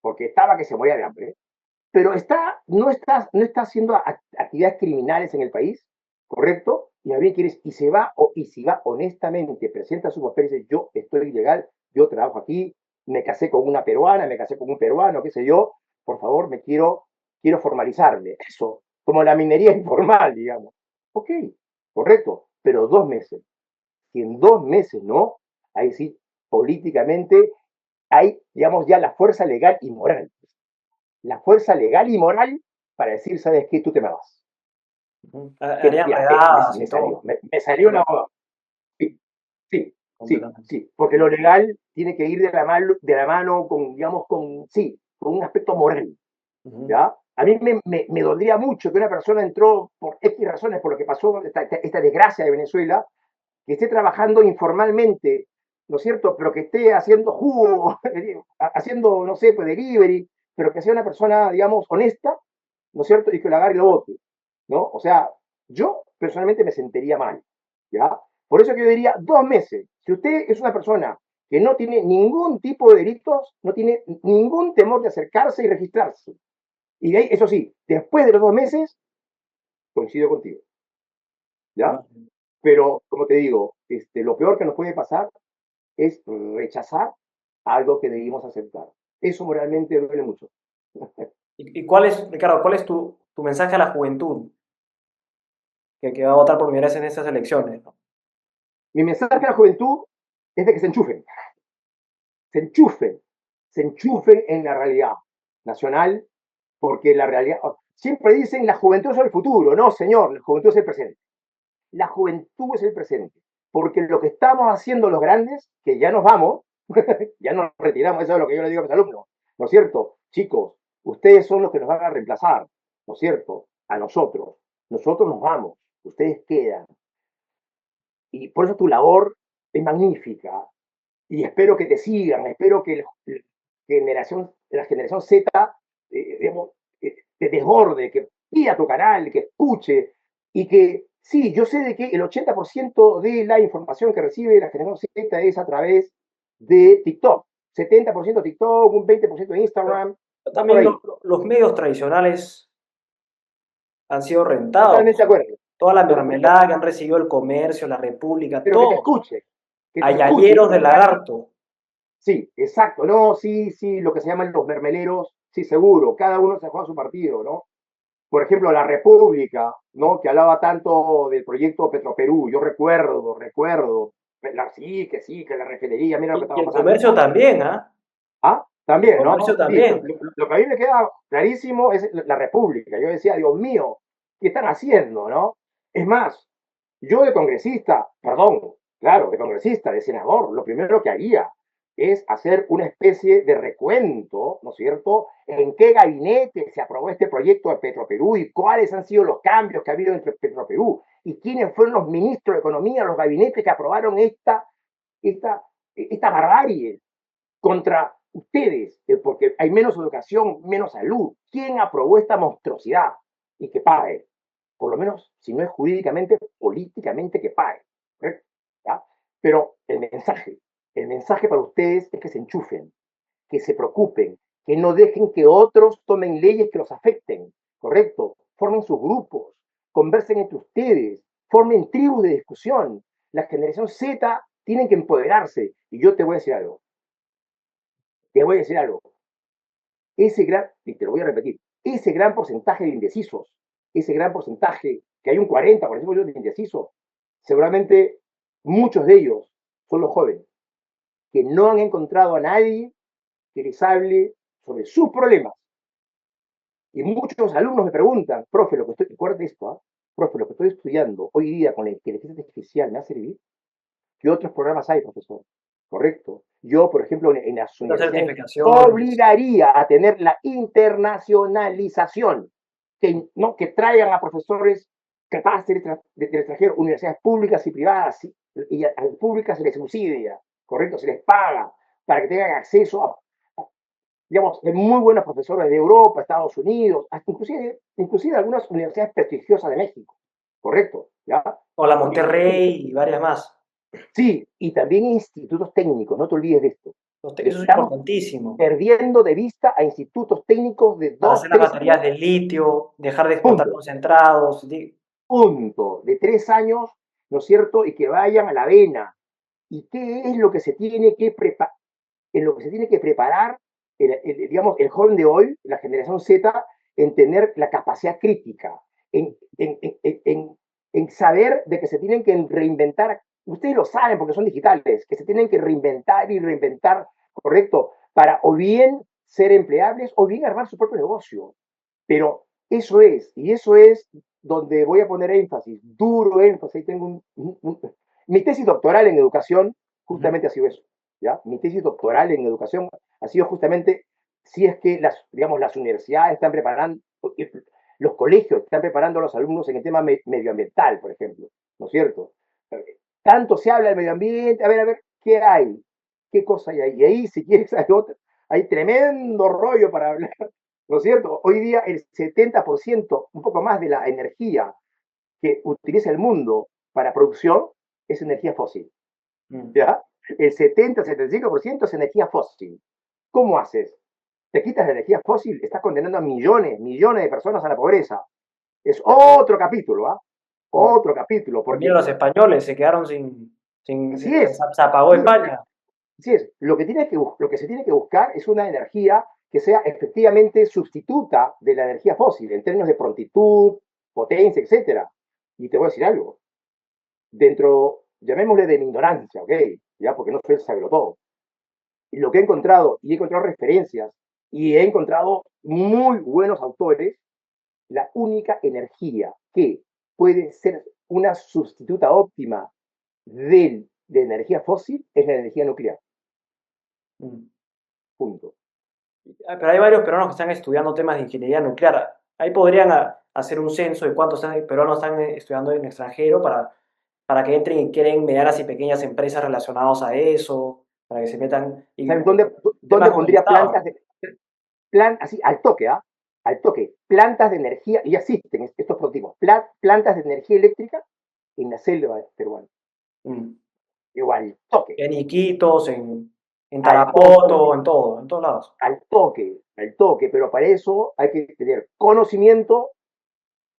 porque estaba que se moría de hambre, pero no está haciendo actividades criminales en el país, ¿correcto? Y a bien quieres, y si va honestamente, presenta sus papeles y dice, yo estoy ilegal, yo trabajo aquí, me casé con una peruana, me casé con un peruano, qué sé yo, por favor, quiero formalizarme. Eso, como la minería informal, digamos. Ok, correcto, pero 2 meses. Si en 2 meses no, ahí sí, políticamente hay, digamos, ya la fuerza legal y moral, la fuerza legal y moral para decir, ¿sabes qué? Tú te me vas. ujú. Que Harían ya, redadas me y salió, todo, me salió una boda. Sí, sí, completamente. sí, porque lo legal tiene que ir de la mano con, digamos, sí, con un aspecto moral, Ujú, ¿ya? A mí me dolería mucho que una persona entró por X razones, por lo que pasó, esta desgracia de Venezuela, que esté trabajando informalmente, ¿no es cierto? Pero que esté haciendo jugo, haciendo, no sé, pues delivery, pero que sea una persona, digamos, honesta, ¿no es cierto? Y que lo agarre y lo vote, ¿no? O sea, yo personalmente me sentiría mal, ¿ya? Por eso que yo diría 2 meses. Si usted es una persona que no tiene ningún tipo de delitos, no tiene ningún temor de acercarse y registrarse. Y de ahí, eso sí, después de los 2 meses, coincido contigo, ¿ya? ¿no? Pero, como te digo, lo peor que nos puede pasar es rechazar algo que debimos aceptar. Eso moralmente duele mucho. ¿Y cuál es, Ricardo, cuál es tu mensaje a la juventud que va a votar por primera vez en estas elecciones, ¿no? Mi mensaje a la juventud es de que se enchufen, se enchufen, se enchufen en la realidad nacional, porque la realidad, siempre dicen la juventud es el futuro. No, señor, la juventud es el presente. La juventud es el presente, porque lo que estamos haciendo los grandes, que ya nos vamos, ya nos retiramos, eso es lo que yo le digo a mis alumnos, ¿no es cierto? Chicos, ustedes son los que nos van a reemplazar, ¿no es cierto? A nosotros. Nosotros nos vamos, ustedes quedan. Y por eso tu labor es magnífica. Y espero que te sigan, espero que la generación Z digamos, te desborde, que pida tu canal, que escuche y que sí, yo sé de que el 80% de la información que recibe la generación Z es a través de TikTok. 70% TikTok, un 20% de Pero Instagram, va por también ahí. los medios tradicionales han sido Totalmente rentados. de acuerdo. Toda la Totalmente. mermelada que han recibido el comercio, la república, Pero que te todos. escuche, que te escuche. Ayayeros de lagarto. Sí, exacto. No, sí, sí, lo que se llaman los mermeleros, sí, seguro. Cada uno se juega su partido, ¿no? Por ejemplo, la República, ¿no? Que hablaba tanto del proyecto Petroperú. Yo recuerdo, sí, que la refinería, mira lo que Y estaba el pasando. comercio también, ¿ah? Ah, El también, comercio ¿no? Sí, también. lo que a mí me queda clarísimo es la República. Yo decía, Dios mío, ¿qué están haciendo, no? Es más, yo de congresista, perdón, claro, de congresista, de senador, lo primero que haría es hacer una especie de recuento, ¿no es cierto?, en qué gabinete se aprobó este proyecto de Petroperú y cuáles han sido los cambios que ha habido entre Petroperú y quiénes fueron los ministros de Economía, los gabinetes que aprobaron esta, esta barbarie contra ustedes, porque hay menos educación, menos salud. ¿Quién aprobó esta monstruosidad? Y que pague. Por lo menos, si no es jurídicamente, políticamente que pague. ¿Correcto? ¿Ya? Pero el mensaje para ustedes es que se enchufen, que se preocupen, que no dejen que otros tomen leyes que los afecten. ¿Correcto? Formen sus grupos, conversen entre ustedes, formen tribus de discusión. La generación Z tienen que empoderarse. Y yo te voy a decir algo, te voy a decir algo, ese gran, y te lo voy a repetir, ese gran porcentaje de indecisos, ese gran porcentaje, que hay un 40% de indecisos, seguramente muchos de ellos son los jóvenes, que no han encontrado a nadie que les hable sobre sus problemas. Y muchos alumnos me preguntan, profe, lo que estoy, recuerda esto, ¿eh? Profe, lo que estoy estudiando hoy día con la inteligencia artificial me va a servir. ¿Qué otros programas hay, profesor? Correcto. Yo, por ejemplo, en las Estas universidades certificaciones. obligaría a tener la internacionalización, ¿no? Que traigan a profesores capaces del extranjero, universidades públicas y privadas, y a las públicas se les subsidia, correcto, se les paga para que tengan acceso digamos, de muy buenos profesores de Europa, Estados Unidos, hasta inclusive algunas universidades prestigiosas de México, correcto, ¿ya? O la Y, Monterrey y varias más. sí, y también institutos técnicos, no te olvides de esto. Eso es Estamos importantísimo. perdiendo de vista a institutos técnicos de Para 2, hacer las 3 baterías años, de litio, dejar de exportar punto, concentrados. punto, de 3 años, ¿no es cierto? Y que vayan a la avena. ¿Y qué es lo que se tiene que preparar? En lo que se tiene que preparar, digamos, el joven de hoy, la generación Z, en tener la capacidad crítica, en saber de que se tienen que reinventar. Ustedes lo saben porque son digitales, que se tienen que reinventar y reinventar, correcto, para o bien ser empleables o bien armar su propio negocio. Pero y eso es donde voy a poner énfasis, duro énfasis. Ahí tengo mi tesis doctoral en educación Ujú. justamente ha sido eso. ¿Ya? Mi tesis doctoral en educación ha sido justamente si es que digamos, las universidades están preparando, los colegios están preparando a los alumnos en el tema medioambiental, por ejemplo, ¿no es cierto? Tanto se habla del medio ambiente, a ver, ¿qué hay? ¿Qué cosa hay ahí? Y ahí, si quieres, hay tremendo rollo para hablar, ¿no es cierto? Hoy día el 70%, un poco más de la energía que utiliza el mundo para producción es energía fósil. Mm. ¿Ya? El 70-75% es energía fósil. ¿Cómo haces? Te quitas la energía fósil, estás condenando a millones, millones de personas a la pobreza. Es otro capítulo, ¿ah? Mm. Otro capítulo, También porque los españoles se quedaron así es. se apagó Sí, España. así es. Lo que se tiene que buscar es una energía que sea efectivamente sustituta de la energía fósil en términos de prontitud, potencia, etcétera. Y te voy a decir algo, dentro, llamémosle de mi ignorancia, ¿ok? Ya, porque no soy el todo. Y lo que he encontrado, y he encontrado referencias, y he encontrado muy buenos autores, la única energía que puede ser una sustituta óptima de energía fósil es la energía nuclear. Mm. Punto. Ah, pero hay varios peruanos que están estudiando temas de ingeniería nuclear. Ahí podrían hacer un censo de cuántos peruanos están estudiando en extranjero para que entren y creen medianas y pequeñas empresas relacionadas a eso, para que se metan y ¿Sabes dónde, temas dónde con el pondría Estado. plantas de, así, al toque, ¿ah? Al toque, plantas de energía, y ya existen estos prototipos, plantas de energía eléctrica en la selva peruana. Mm. Igual, toque, En Iquitos, en al toque, Tarapoto, en todos lados. al toque, pero para eso hay que tener conocimiento,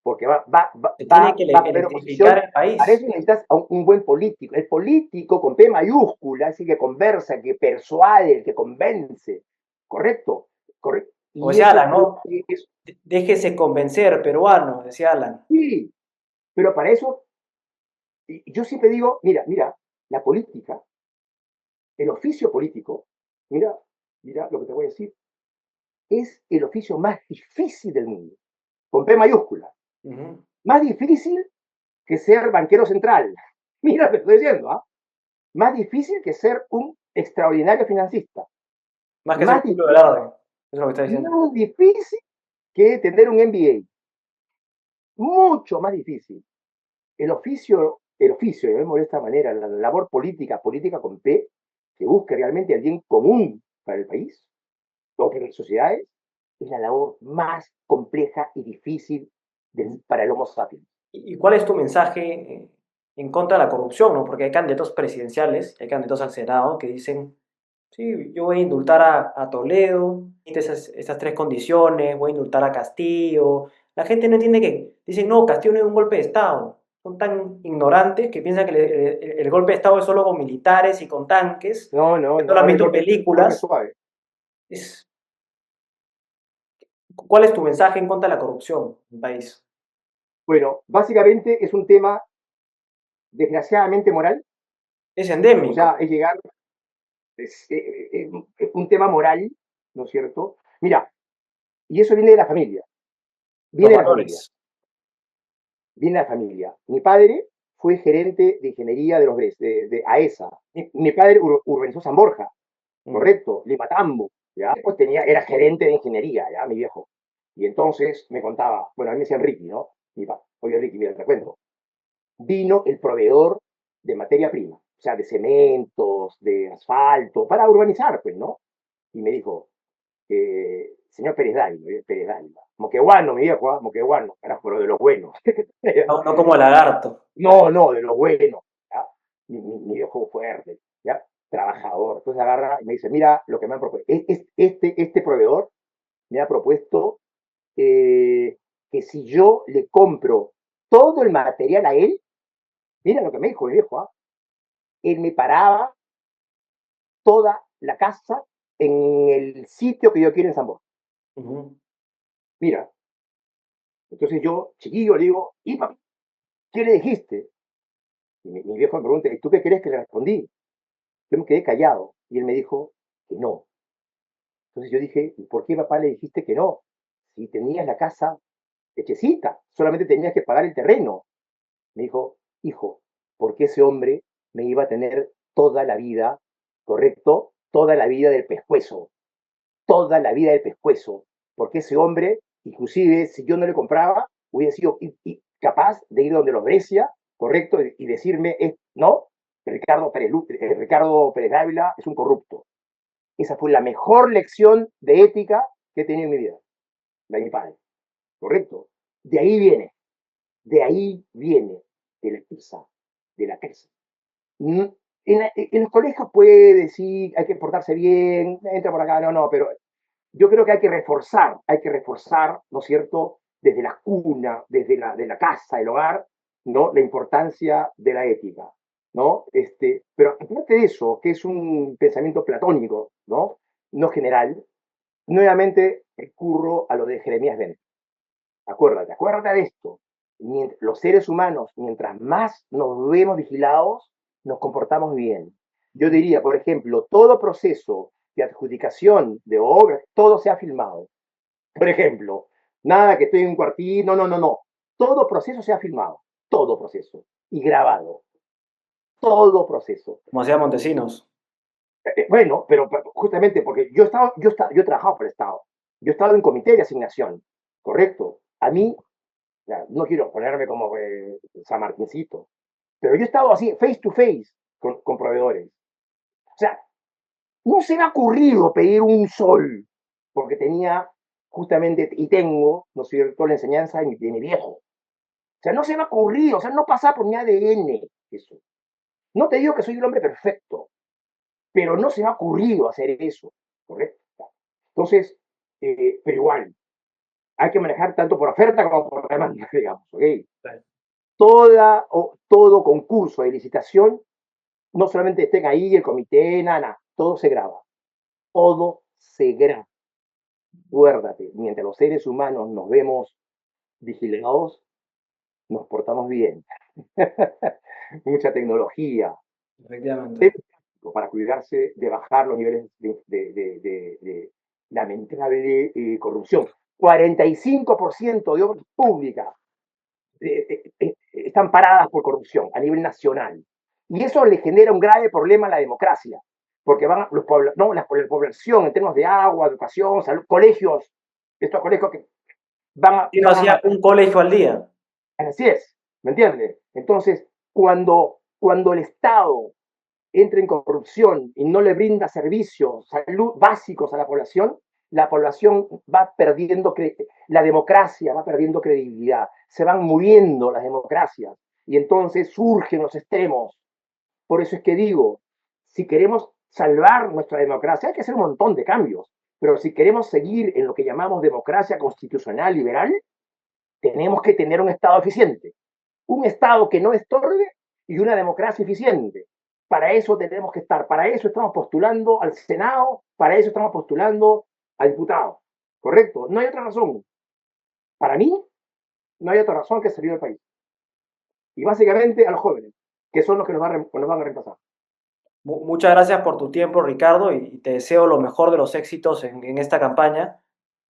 porque Se tiene que va a haber electrificar oposición. el Para país. eso necesitas a un buen político. El político con P mayúscula, así que conversa, que persuade, que convence. ¿Correcto? ¿Correcto? Como Y decía eso Alan, creo ¿no? que es, Déjese convencer, peruano, decía Alan. sí, pero para eso, yo siempre digo, mira, la política, el oficio político, mira, mira lo que te voy a decir, es el oficio más difícil del mundo, con P mayúscula. Ujú. Más difícil que ser banquero central. Mira lo que estoy diciendo, ¿ah? Más difícil que ser un extraordinario financista. Más que ser Más, Julio Velarde. Eso es lo que está diciendo. más difícil que tener un MBA. Mucho más difícil. El oficio, llamémoslo de esta manera, la labor política, política con P, que busque realmente el bien común para el país o para las sociedades, es la labor más compleja y difícil para el Homo sapiens. ¿Y cuál es tu mensaje en contra de la corrupción, ¿no? Porque hay candidatos presidenciales, hay candidatos al Senado que dicen, sí, yo voy a indultar a Toledo, estas tres condiciones, voy a indultar a Castillo. La gente no entiende que dicen, no, Castillo no es un golpe de Estado. Son tan ignorantes que piensan que el golpe de Estado es solo con militares y con tanques, No, no, que solo no, han el visto golpe películas. suave. Es, ¿Cuál es tu mensaje en contra de la corrupción en el país? Bueno, básicamente es un tema desgraciadamente moral, Es o sea, endémico. es llegar, es un tema moral, ¿no es cierto? Mira, y eso viene de la familia, Los viene de la familia, valores. viene de la familia. Mi padre fue gerente de ingeniería de los BRES, de AESA. Mi padre urbanizó San Borja, Mm. correcto, Limatambo, ¿ya? Pues era gerente de ingeniería, ¿ya? Mi viejo. Y entonces me contaba, bueno, a mí me decían Ricky, ¿no? Mi papá, oye Ricky, mira, te cuento. Vino el proveedor de materia prima, o sea, de cementos, de asfalto, para urbanizar, pues, ¿no? Y me dijo, señor Pérez Dávila, Pérez Dávila, Moqueguano, mi viejo, ¿ah? Moqueguano, carajo, pero de los buenos. No, no como lagarto. No, no, de los buenos, ¿ya? Mi viejo fuerte, ¿ya? Trabajador. Entonces agarra y me dice, mira lo que me han propuesto. Este proveedor me ha propuesto que si yo le compro todo el material a él, mira lo que me dijo mi viejo, ¿ah? Él me paraba toda la casa en el sitio que yo quiero en San Borja. Ujú. Mira, entonces yo, chiquillo, le digo, ¿y papi, qué le dijiste? Y mi viejo me pregunta, ¿y tú qué crees que le respondí? Yo me quedé callado y él me dijo que no. Entonces yo dije, ¿y por qué papá le dijiste que no? Si tenías la casa hechecita, solamente tenías que pagar el terreno. Me dijo, hijo, porque ese hombre me iba a tener toda la vida, ¿correcto? Toda la vida del pescuezo, toda la vida del pescuezo, porque ese hombre, inclusive si yo no le compraba, hubiera sido capaz de ir donde los Brescia, ¿correcto? Y decirme, no, Ricardo Pérez Dávila es un corrupto. Esa fue la mejor lección de ética que he tenido en mi vida, la de mi padre, ¿correcto? De ahí viene, de ahí viene, de la pizza, de la pizza. En los colegios puede decir, hay que portarse bien, entra por acá, no, no, pero yo creo que hay que reforzar, ¿no es cierto? desde la cuna, desde de la casa, el hogar, ¿no? La importancia de la ética, ¿no? Pero aparte de eso, que es un pensamiento platónico, ¿no? No general, nuevamente recurro a lo de Jeremías Bennett. Acuérdate de esto. Los seres humanos, mientras más nos vemos vigilados, nos comportamos bien. Yo diría, por ejemplo, todo proceso de adjudicación de obras, todo se ha filmado. Por ejemplo, nada que estoy en un cuartito, no, no, no, no. Todo proceso se ha filmado, todo proceso, y grabado, todo proceso. como hacía Montesinos. Bueno, pero justamente porque yo he trabajado por el Estado, yo he estado en comité de asignación, ¿correcto? A mí, ya, no quiero ponerme como San Martincito, pero yo he estado así, face to face, con proveedores. O sea, no se me ha ocurrido pedir un sol, porque tenía justamente, y tengo, ¿no es cierto?, la enseñanza de mi viejo. O sea, no se me ha ocurrido, o sea, no pasa por mi ADN eso. No te digo que soy el hombre perfecto, pero no se me ha ocurrido hacer eso, ¿correcto? Entonces, pero igual, hay que manejar tanto por oferta como por demanda, digamos, ¿ok? Todo concurso de licitación, no solamente estén ahí el comité, nada, todo se graba, todo se graba. Acuérdate, mientras los seres humanos nos vemos vigilados, nos portamos bien. Mucha tecnología, Efectivamente. para cuidarse de bajar los niveles de lamentable corrupción. 45% de obras públicas están paradas por corrupción a nivel nacional. Y eso le genera un grave problema a la democracia, porque van no, la población en términos de agua, educación, salud, colegios, estos colegios que Y no hacía un colegio al día. así es, ¿me entiendes? Entonces, cuando el Estado entra en corrupción y no le brinda servicios salud, básicos a la población va perdiendo, la democracia va perdiendo credibilidad, se van muriendo las democracias y entonces surgen los extremos. Por eso es que digo, si queremos salvar nuestra democracia, hay que hacer un montón de cambios, pero si queremos seguir en lo que llamamos democracia constitucional liberal, tenemos que tener un Estado eficiente, un Estado que no estorbe y una democracia eficiente. Para eso tenemos que estar, para eso estamos postulando al Senado, para eso estamos postulando a diputados. ¿Correcto? No hay otra razón. Para mí, no hay otra razón que servir al país. Y básicamente a los jóvenes, que son los que nos van a reemplazar. Muchas gracias por tu tiempo, Ricardo, y te deseo lo mejor de los éxitos en esta campaña.